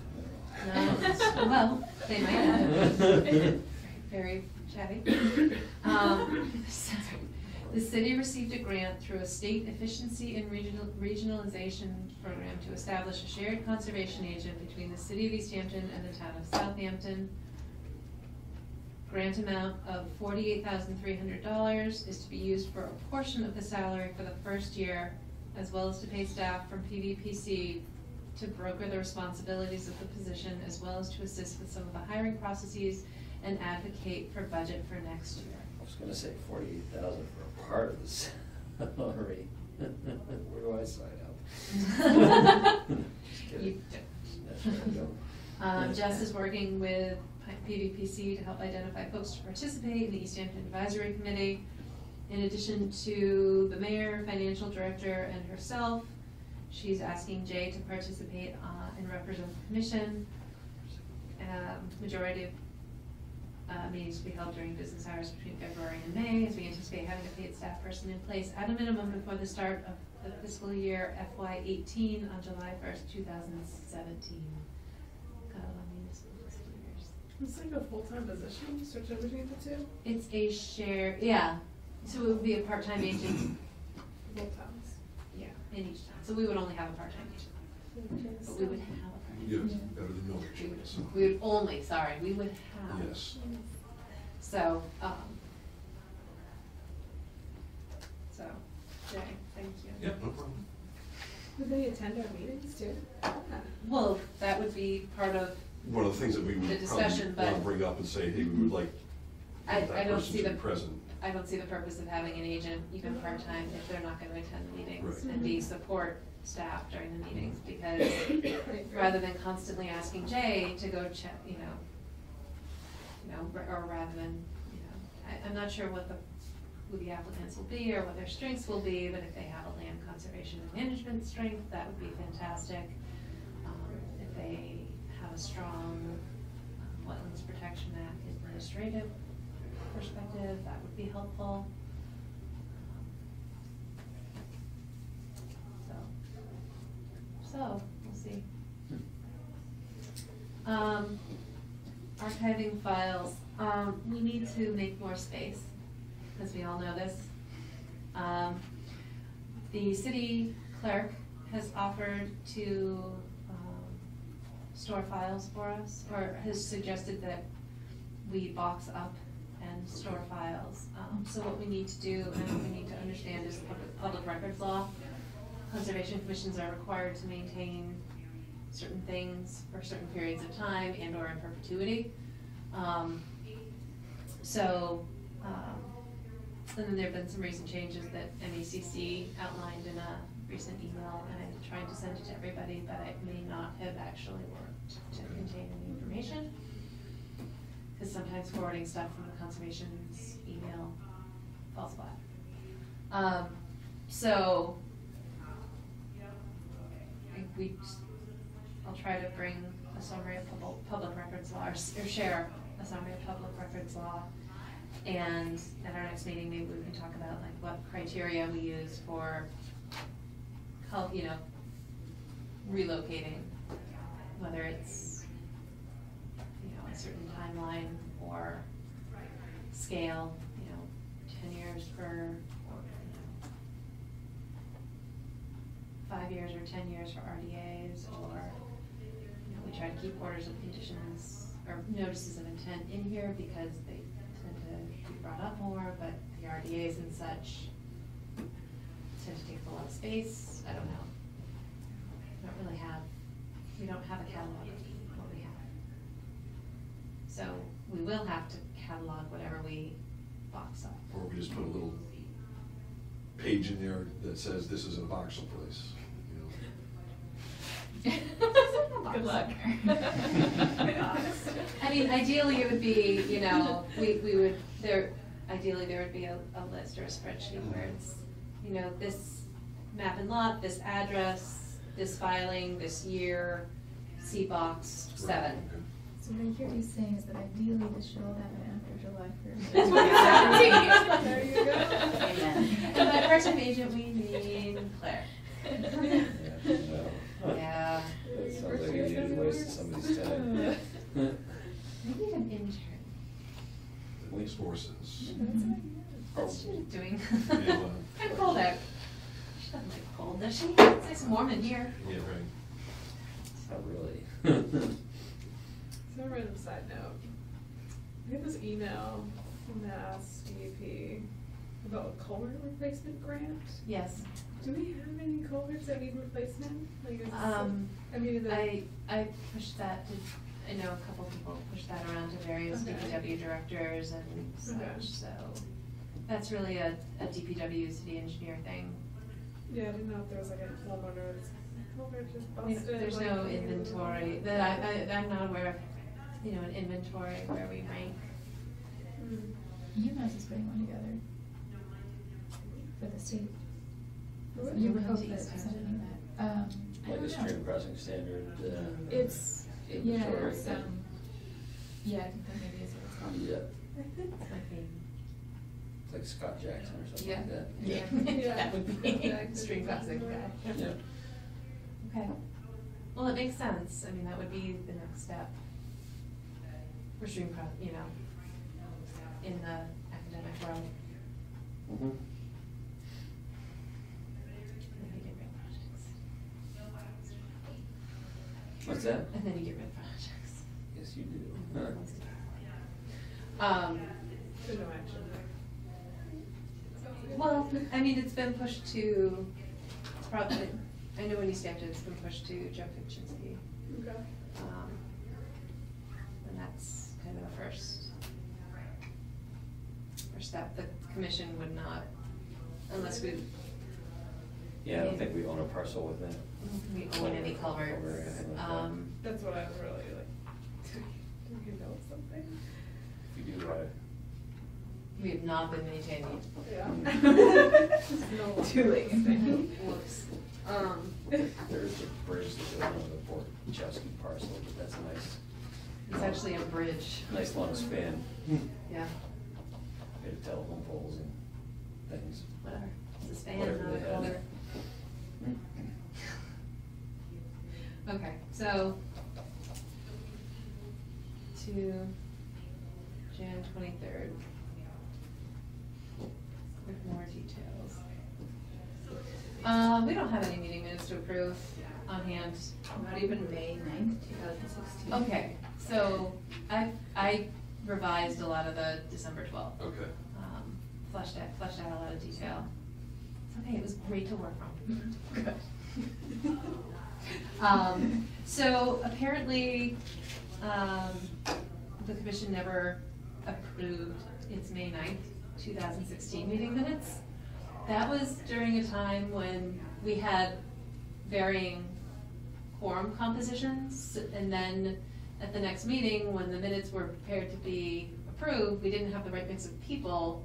no, well, they might have. Very chatty. Sorry. The city received a grant through a state efficiency and regionalization program to establish a shared conservation agent between the city of East Hampton and the town of Southampton. Grant amount of $48,300 is to be used for a portion of the salary for the first year, as well as to pay staff from PVPC to broker the responsibilities of the position, as well as to assist with some of the hiring processes and advocate for budget for next year. was gonna say 48,000 for a part of the salary. Where do I sign up? Just kidding. You That's where I go. Jess is working with PVPC to help identify folks to participate in the East Hampton Advisory Committee. In addition to the mayor, financial director, and herself, she's asking Jay to participate and represent the commission. Majority of meetings to be held during business hours between February and May, as we anticipate having a paid staff person in place at a minimum before the start of the fiscal year FY18 on July 1st, 2017. God, I mean, it's fiscal years. It's like a full-time position, switch over between the two, It's a share, yeah, so it would be a part-time agent, both times. yeah, in each town, so we would only have a part-time agent, but we would have a part-time. Yes, better than no We agent, so. would, we would only, sorry, we would have. Yes. So, Jay, thank you. Yeah, no problem. Would they attend our meetings too? Well, that would be part of, One of the things that we The would discussion, probably want to but- bring up and say, hey, we would like I that don't person see to be the, present. I don't see the purpose of having an agent, even part-time, if they're not gonna attend the meetings Right. and be support staff during the meetings, because rather than constantly asking Jay to go check, or rather than, I'm not sure who the applicants will be or what their strengths will be, but if they have a land conservation and management strength, that would be fantastic. If they have a strong Wetlands Protection Act administrative perspective, that would be helpful. So, we'll see. Archiving files, we need to make more space, as we all know this. The city clerk has offered to store files for us, or has suggested that we box up and store files. So what we need to do, and what we need to understand is public records law. Conservation commissions are required to maintain certain things for certain periods of time and or in perpetuity. And then there have been some recent changes that MECC outlined in a recent email, and I'm trying to send it to everybody, but it may not have actually worked to contain any information. Because sometimes forwarding stuff from the conservation's email falls flat. I'll try to bring a summary of public records law, or share a summary of public records law. And at our next meeting, maybe we can talk about like what criteria we use for relocating, whether it's, a certain timeline or scale, 10 years for, 5 years or 10 years for RDAs, or, we try to keep orders of conditions or notices of intent in here because they tend to be brought up more, but the RDAs and such tend to take up a lot of space. I don't know. We don't have a catalog of what we have. So we will have to catalog whatever we box up. Or we just put a little page in there that says this is a boxer place, Good luck. I mean, ideally it would be, we would, ideally there would be a list or a spreadsheet where it's, this map and lot, this address, this filing, this year, C box 7. Okay. So what I hear you saying is that ideally this should all happen after July 1st. That's what There you go. Amen. And by part-time agent, we mean Claire. Yeah, no. Yeah. That sounds like a huge waste of somebody's time. Maybe an intern. That makes more sense. What's she doing? Yeah. Kind of cold out. She doesn't like cold, does she? It's nice and warm in here. Yeah, right. Not really. So a random side note, I got this email from Mass DEP about a culvert replacement grant. Yes. Do we have any culverts that need replacement? Like, is this I pushed that I know a couple people pushed that around to various Okay. DPW directors and Okay. such, so That's really a DPW city engineer thing. Yeah, I didn't know if there was like a homeowner that's, oh, they're just I mean, busted. there's like- no inventory, that I'm not aware of, you know, an inventory where we rank. Mm. UMass is putting one together for the state. What? You You would went hope to that East it's Hampton. something that, I Like don't a know. stream crossing standard, It's, yeah, inventory it's, thing. yeah, I think that maybe is what it's called. Yeah, Might be- it's like Scott Jackson or something Yeah. like that. Yeah, that would be Yeah. stream crossing. Yeah. Okay, well, it makes sense, I mean, that would be the next step. For stream cross, you know, in the academic world. Mhm. And then you get real projects. What's that? And then you get real projects. Yes, you do. There's no action there. Well, I mean, it's been pushed to, probably, I know in East Hampton, it's been pushed to Joe Kuczynski. Okay. And that's kind of the first step. The commission would not, unless we Yeah, I don't think we own a parcel with that. own any culverts. Culvert or anything like that. That's what I was really like, do you know something? If you do, right. We have not been maintaining. Yeah. No. Too late. Whoops. There's a bridge that goes over the Fort Chesky parcel, but that's a nice, It's actually a bridge. nice long span. Yeah, We had telephone poles and things. whatever. It's a span, Whatever not a they had. culvert. Okay, so to Jan 23rd with more details. We don't have any meeting minutes to approve on hand. Not even May 9th, 2016. Okay, so I revised a lot of the December 12th. Okay. Fleshed out a lot of detail. It's okay, it was great to work from. Good. So apparently, the commission never approved its May 9th, 2016 meeting minutes. That was during a time when we had varying quorum compositions, and then at the next meeting, when the minutes were prepared to be approved, we didn't have the right mix of people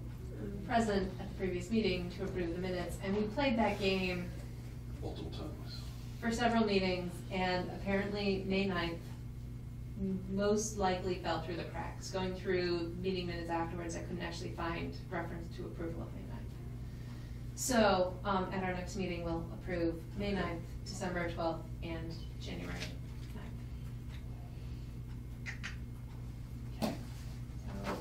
present at the previous meeting to approve the minutes, and we played that game Multiple times. for several meetings, and apparently May 9th most likely fell through the cracks. Going through meeting minutes afterwards, I couldn't actually find reference to approval of May 9th. So, at our next meeting, we'll approve May 9th, December 12th, and January 9th. Okay. So,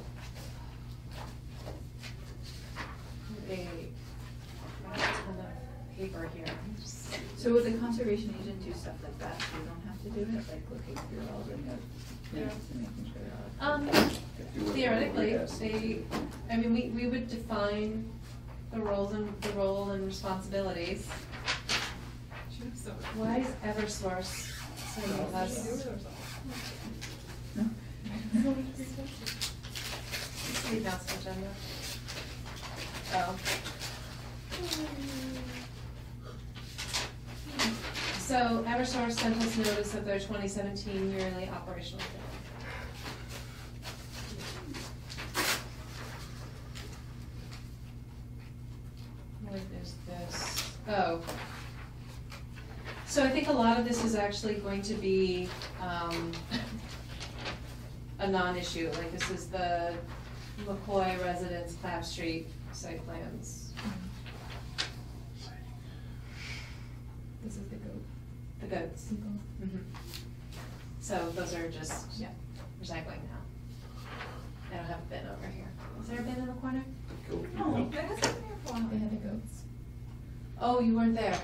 a ton of paper here. Just- So would the conservation agent do stuff like that, so you don't have to do it, like looking through all the minutes and making sure they're all. Do what Theoretically, everybody has to do. I mean, we would define the role and responsibilities. Should have some. Why is Eversource sending Should us? do it ourselves. No? City council agenda. Oh. So Eversource sent us notice of their 2017 yearly operational plan. What is this? Oh. So I think a lot of this is actually going to be a non-issue, like this is the McCoy Residence, Clap Street site plans. This is the goat. The goats. Seagull. Mhm. So those are just Yeah. recycling now. I don't have a bin over here. Is there a bin in the corner? Go. Oh, that has been there for a while. They had the goats. Oh, you weren't there.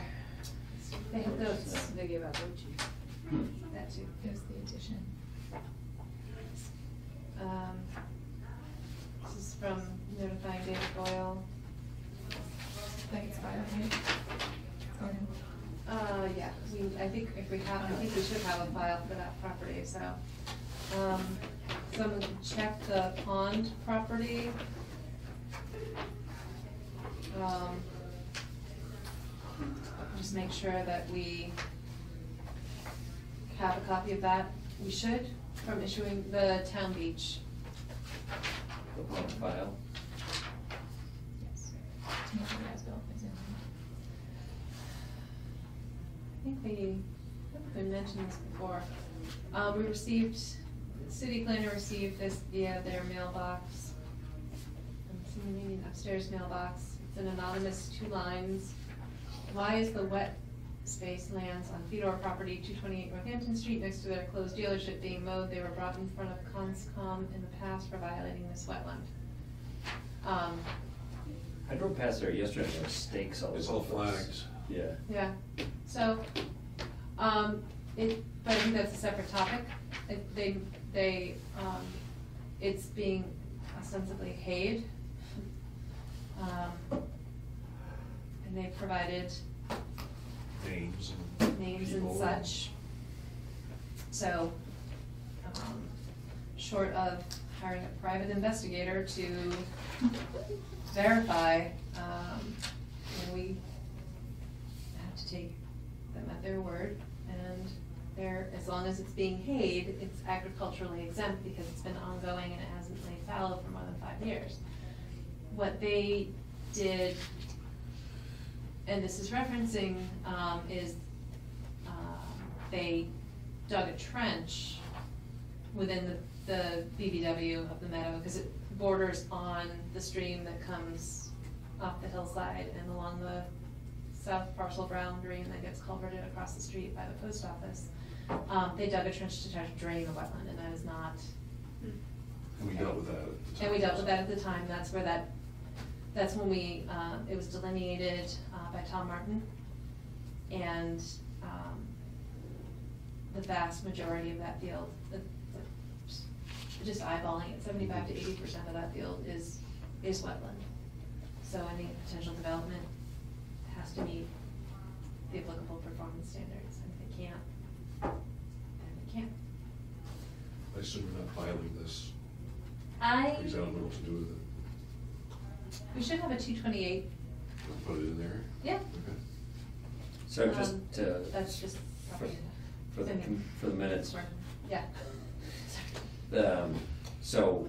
They have goats. They gave out goat cheese. That too. It was the addition. This is from notifying David Boyle. Like it's filed, right? Or no? Yeah, I think if we have, I think we should have a file for that property, so. Someone can check the pond property. Just make sure that we have a copy of that. We should, from issuing the town beach. On file. Yes. To make sure the as-built is in. I think we mentioned this before. We received, the city planner received this via their mailbox. I'm assuming maybe an upstairs mailbox. It's an anonymous 2 lines. Why is the wet space lands on Fedor property, 228 Northampton Street, next to their closed dealership being mowed? They were brought in front of Conscom in the past for violating this wetland. I drove past there yesterday, and there were stakes all over. It's all the place. flagged. Yeah. Yeah, so, but I think that's a separate topic. It's being ostensibly hayed. And they provided Names names and people. such. So, short of hiring a private investigator to verify, we have to take them at their word, and as long as it's being hayed, it's agriculturally exempt because it's been ongoing and it hasn't laid fallow for more than 5 years. What they did, and this is referencing, is they dug a trench within the BBW of the meadow, because it borders on the stream that comes off the hillside and along the south parcel boundary and then gets culverted across the street by the post office. They dug a trench to try to drain the wetland, and that is not. And we dealt with that at the time. And we dealt with that at the time. That's where that's when it was delineated by Tom Martin. And the vast majority of that field, just eyeballing it, 75 to 80% of that field is wetland. So any potential development has to meet the applicable performance standards, and if they can't, then they can't. I assume we're not filing this, I because I don't know what to do with it. We should have a 228. We'll put it in there? Yeah. Okay. So just to. That's just probably. For the minutes. Yeah. So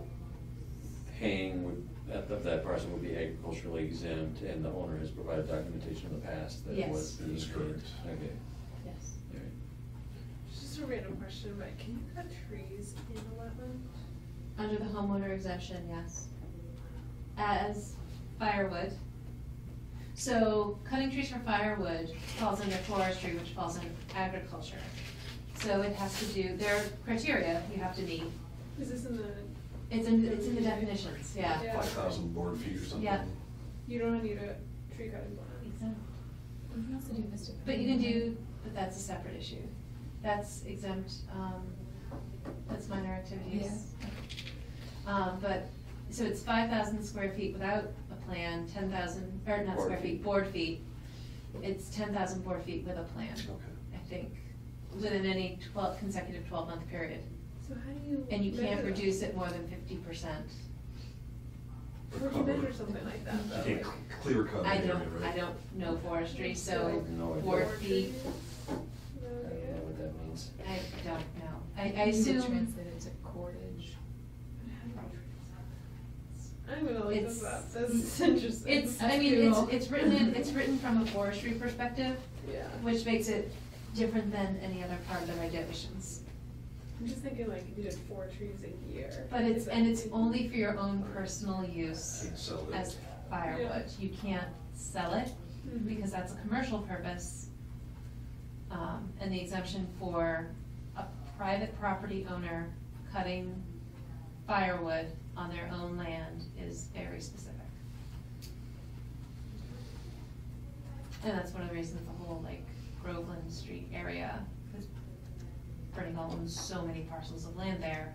haying of that parcel would be agriculturally exempt, and the owner has provided documentation in the past that it Yes. was. That is correct. Okay. Yes. All right. Just a random question, but can you cut trees in a wetland? Under the homeowner exemption, yes. As firewood. So cutting trees for firewood falls under forestry, which falls under agriculture. So it has to do, there are criteria you have to meet. Is this in the? It's in the definitions, yeah. Yeah. 5,000 board feet or something? Yeah. You don't need a tree cutting plan. Exempt. We can also do Vista. But you can do, but that's a separate issue. That's exempt, that's minor activities. But, so it's 5,000 square feet without a plan, 10,000, or not Board square feet, feet. board feet. It's 10,000 board feet with a plan, Okay. I think, within any consecutive 12-month period. So how do you? And you can't measure that? reduce it more than 50%. How would you measure something like that, though? You can't Like, clear cut I an area, don't, right? I don't know forestry, I so have no idea. board board feet, trees? I don't know what that means. I don't know. I You would assume. translate it to cordage. I'm gonna look this It's- up, this is interesting. It's, I Ask mean, Google. it's written from a forestry perspective, Yeah. which makes it different than any other part of the regulations. I'm just thinking like if you did 4 trees a year. But is that- it's only for your own personal use Can't sell it. as firewood. You can't sell it Mhm. because that's a commercial purpose. And the exemption for a private property owner cutting firewood on their own land is very specific. And that's one of the reasons the whole like Groveland Street area, because Bernie owns so many parcels of land there.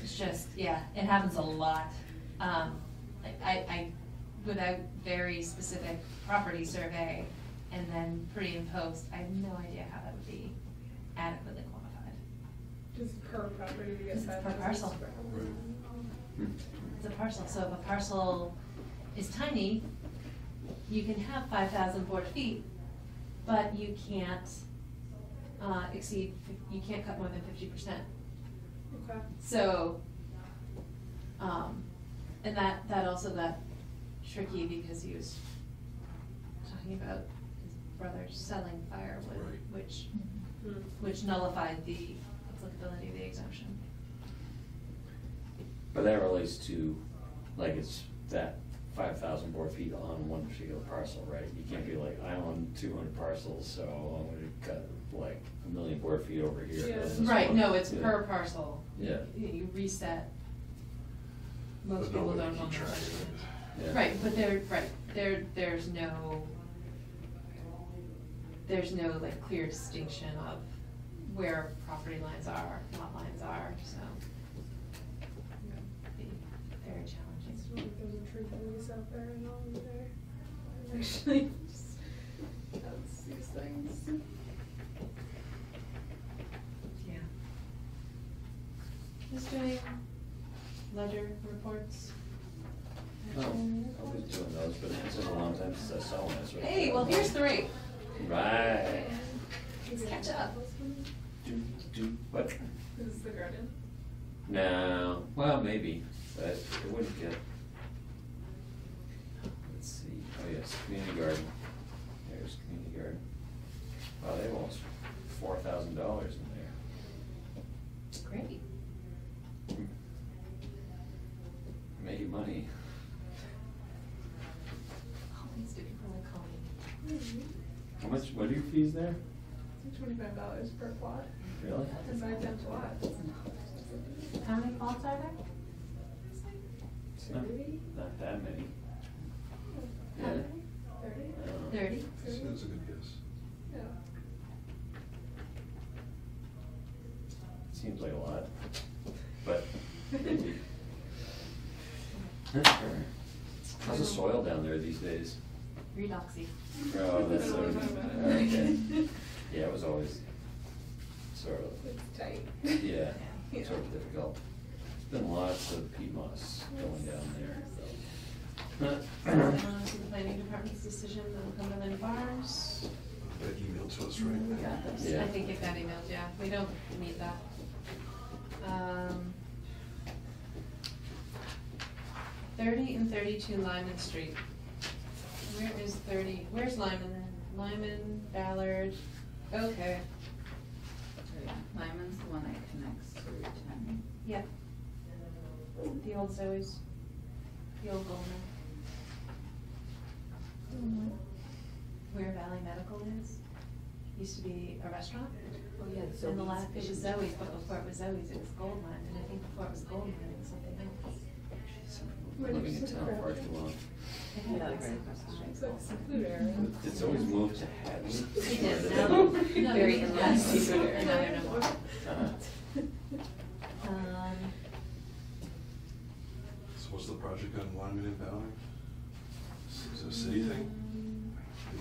It's just, yeah, it happens a lot. I, without very specific property survey and then pre and post, I have no idea how that would be adequately quantified. Just per property, you get It's per 5,000 parcel. square. Right. It's a parcel, so if a parcel is tiny, you can have 5,000 board feet, but you can't you can't cut more than 50%. Okay. So, and that also got tricky because he was talking about his brother selling firewood, Right. which nullified the applicability of the exemption. But that relates to, like, it's that 5,000 board feet on one particular parcel, right? You can't be like, I own 200 parcels, so I'm gonna cut like 1,000,000 board feet over here. Yeah. on this Right, one. no, it's Yeah. per parcel. Yeah. You reset. Most But people nobody don't keep own track that. of it. Yeah. Right, but there's no like clear distinction of where property lines are, lot lines are, so. It'd be very challenging. It's not like there's a tree police out there and all day. Actually, just does these things. Yeah. Who's doing ledger reports? Oh, I was doing those, but it's been a long time since I saw one. That's what- Hey, well, here's 3. Right. Let's catch up. What? This is the garden. No, well, maybe, but it wouldn't get. Let's see, oh yes, community garden. There's community garden. Wow, they have almost $4,000 in there. Great. Made money. Always do people like calling. How much, what are your fees there? $25 per plot. Really? And by 10 plots. How many plots are there? It's not that many. How Yeah. many? 30? 30? That's a good guess. Yeah. Seems like a lot, but maybe. How's the soil down there these days? Redoxy. Oh, that's so, okay. Yeah, it was always sort of, It's tight. yeah, Yeah. sort of difficult. There's been lots of peat moss going down there, so. To the planning department's decision on Cumberland Farms. That email to us, right? We got this. Yeah. I think it got emailed, yeah. We don't need that. 30 and 32 Lyman Street. Where is 30, where's Lyman then? Lyman, Ballard, okay, Lyman's the one that connects to Route 10. yep. The old Zoe's, the old Goldman. Where Valley Medical is, used to be a restaurant. Oh, yeah, And the Zoe's last, it was Fish and Zoe's, Chips. but before it was Zoe's, it was Goldmine, and I think before it was Goldmine, it was something else. Living in town far too long. I think Yeah, it was- right across the street. It's like a seafood area. It's always moved to Hadley. It is, Or now, did no, Very they're inland less, seafood and now they're no more. Uh-huh. So what's the project on Lyman and Valley? Is it a city thing?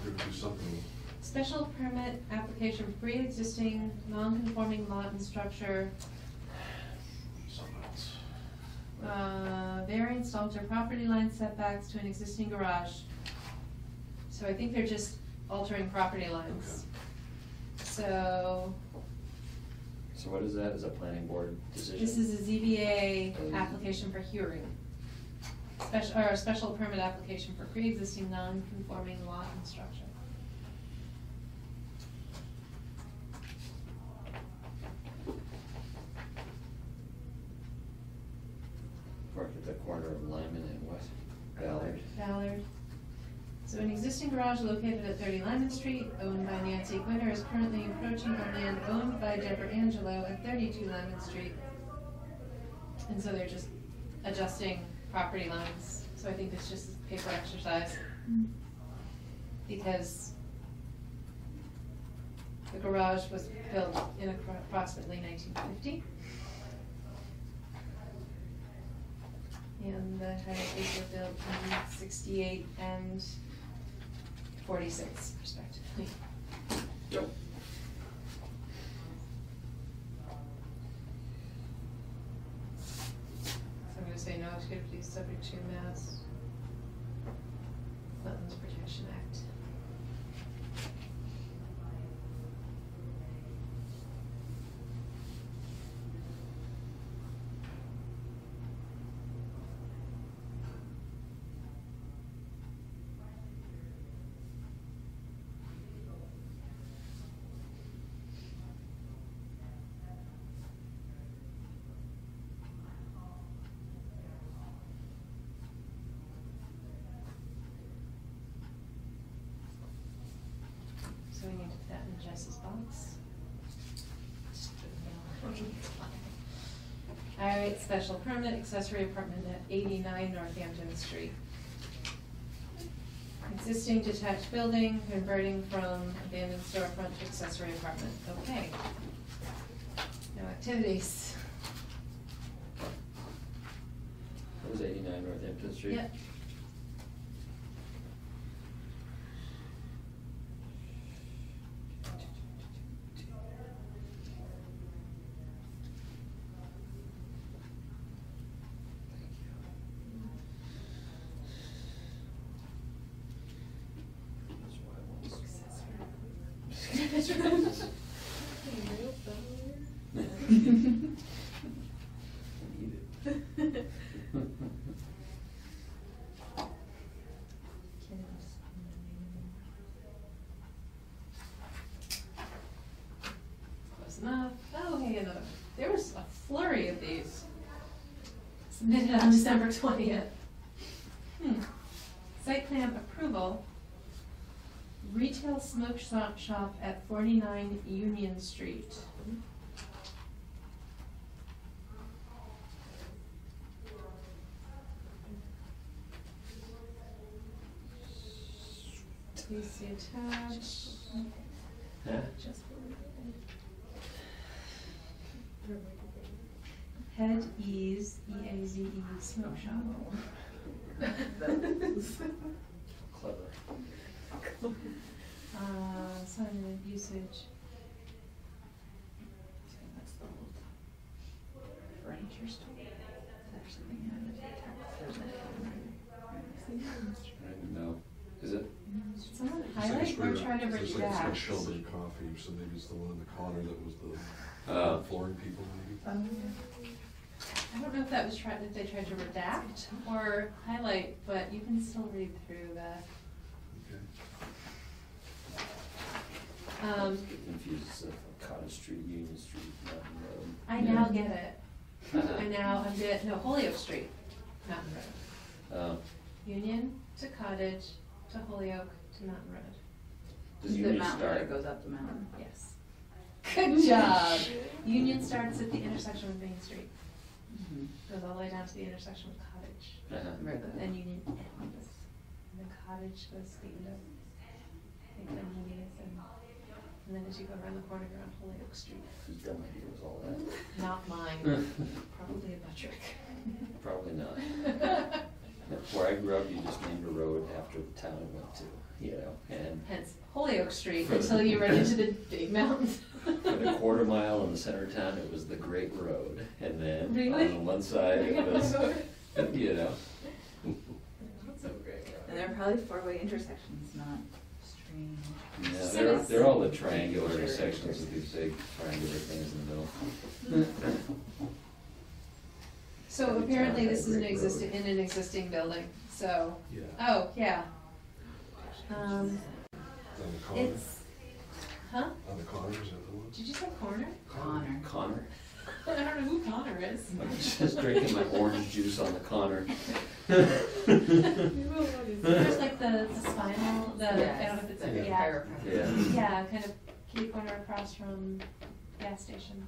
They're gonna do something. Special permit application for pre-existing, non-conforming lot and structure, Something else. variance to alter property line setbacks to an existing garage. So I think they're just altering property lines. So, So what is that, is a planning board decision? this is a ZBA application for hearing. Or a special permit application for pre-existing non-conforming lot and structure. Parked at the corner of Lyman and what? Ballard. Ballard. So an existing garage located at 30 Lyman Street, owned by Nancy Quitter, is currently encroaching on land owned by Deborah Angelo at 32 Lyman Street. And so they're just adjusting property lines, so I think it's just a paper exercise. Because the garage was built in approximately 1950. And the hierarchies were built in 68 and 46 respectively. Yep. So I'm gonna say no activities subject to mass dogs. All right, special permit, accessory apartment at 89 Northampton Street. Existing detached building, converting from abandoned storefront to accessory apartment. Okay. No activities. That was 89 Northampton Street? Yep. Close enough. Oh, hey, another. There was a flurry of these submitted on December 20th. Site plan approval. Retail smoke shop at 49 Union Street. Please see attached. Huh? Head Ease, E-A-Z-E, smoke shop. Clever. Sign of usage. That's the old furniture store. There's something out of the text. No, is it? Someone It's like a highlight or screw- try to it's like redact? Shelby Coffee, so maybe it's the one in the corner that was the Oh. flooring people, maybe. I don't know if that was if they tried to redact or highlight, but you can still read through that. Okay. Get confused with Cottage Street, Union Street, Mountain Road. I now get it. Uh-huh. I'm get, no, Holyoke Street, Mountain Road. Union to Cottage to Holyoke to Mountain Road. Does The Union mountain that start? goes up the mountain. Yes. Good job. Union starts at the intersection with Main Street, Mm-hmm. goes all the way down to the intersection with Cottage. Uh-huh. Where the, Then Union ends, and then Cottage goes to the end of, I think, then Union is in, and then as you go around the corner, you're on Holyoke Street. Whose dumb idea was all that? Not mine, probably a Buttrick. Probably not. Where I grew up, you just named a road after the town it went to, you know, and Hence Holyoke Street For the- until you run into the big mountains. for the quarter mile in the center of town, it was the Great Road, and then Really? on one side it was, you know. That's so great. and there are probably four-way intersections, not strange. Yeah, So they're all the triangular intersections with these big triangular things in the middle. So Every apparently town this had is a an great existing, road. in an existing building, so, Yeah. oh, yeah. On the corner, It's, huh? on the corner, is that the one? Did you say corner? Connor. Connor? I don't know who Connor is. I'm just drinking my orange juice on the Connor. There's like the spinal, I don't know if it's, Like a yeah, chiropractor. Yeah. yeah, kind of kitty corner across from gas station.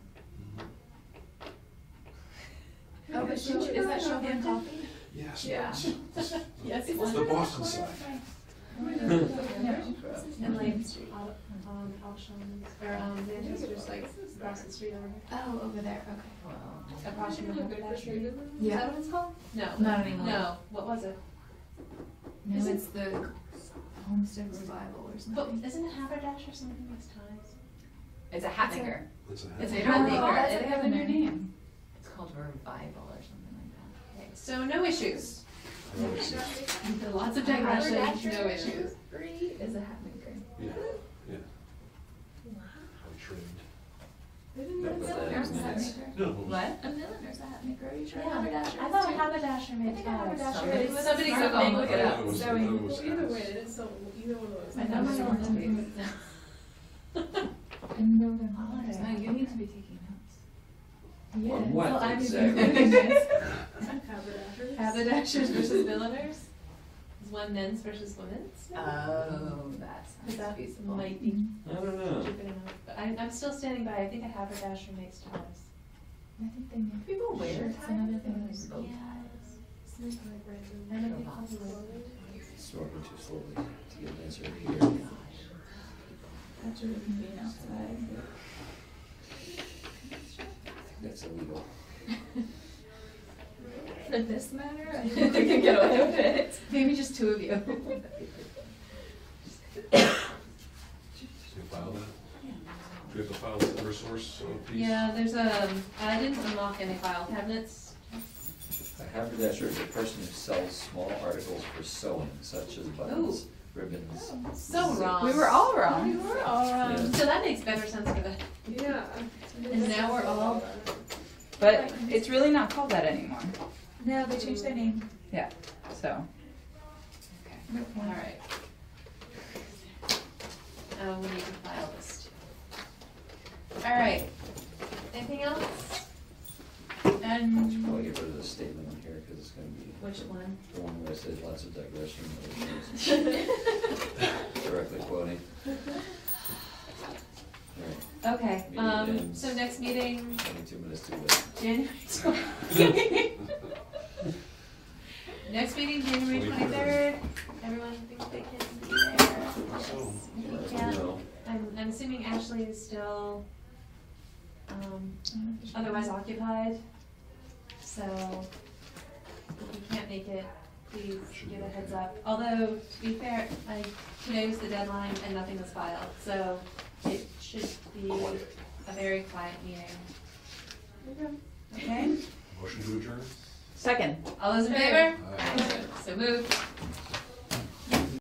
Oh, but didn't you go to Northampton Coffee? Yes. Yeah. Yes. It's the Boston side. And like, Alshon's, or, Manchester's like across the street over here. Oh, over there, okay. Well, Across from the Haberdashery. Is Yeah. that what it's called? No. Not anymore. No, what was it? No, Is it- it's the Homestead Revival or But something. isn't it Haberdasher something next times? it's a hat maker. It's a It's hat. a hat maker. Oh, that's It what has in your happened. name. It's called Revival or something like that. Okay, so no issues. I always say- Lots of digression, no issues. Is a hat maker. Yeah, yeah. I'm trained. No, but that Milliner's is a hat nice. maker. No. What? A milliner's a hat maker, are you sure? Yeah, Haberdasher I is thought too? Haberdasher I made think ties. Haberdasher is. Somebody's Smart gonna one, look look it it up. up. It was- Sewing. it was Either hats. way, it's so, either one of those. My I know number my one one. In Northern Holiday. Holiday. No, you need to be taking notes. Yeah. On what Well, I'm exactly? Haberdasher. Haberdashers versus milliners? one men's versus women's. maybe? Oh, that Cause sounds that feasible. might be I don't know. cheaper than that. But I'm still standing by, I think a haberdasher makes ties. I think they make People wear shirts ties and other and things. bow Yes. I I know people who wear It's working too slowly to get an answer here. That's really convenient outside. That's illegal. For this matter, I think they can get away with it. Maybe just two of you. So you file that? Do you have to file the Eversource piece? Yeah, there's I didn't unlock any file cabinets. A haberdasher is a person who sells small articles for sewing, such as buttons, ribbons. So wrong. We were all wrong. We were all wrong. Yeah. So that makes better sense for the, Yeah. and now we're all, But it's really not called that anymore. No, they changed their name. Yeah, so. No point. alright. We need to file this too. Alright, anything else? Should probably get rid of the statement on here, because it's gonna be Which one? the one where I said lots of digression. and other things. Directly quoting. Alright, Okay, Meeting ends. so next meeting, 22 minutes too late. January 20th. Next meeting, January 23rd. Everyone thinks they can be there. Yes, So, I think, Let yeah. me know. I'm assuming Ashley is still, otherwise occupied. So if you can't make it, please give a heads up. Although, to be fair, today's the deadline and nothing was filed, so it should be a very quiet meeting. Okay? Motion to adjourn? Second. All those in favor? Aye. So moved.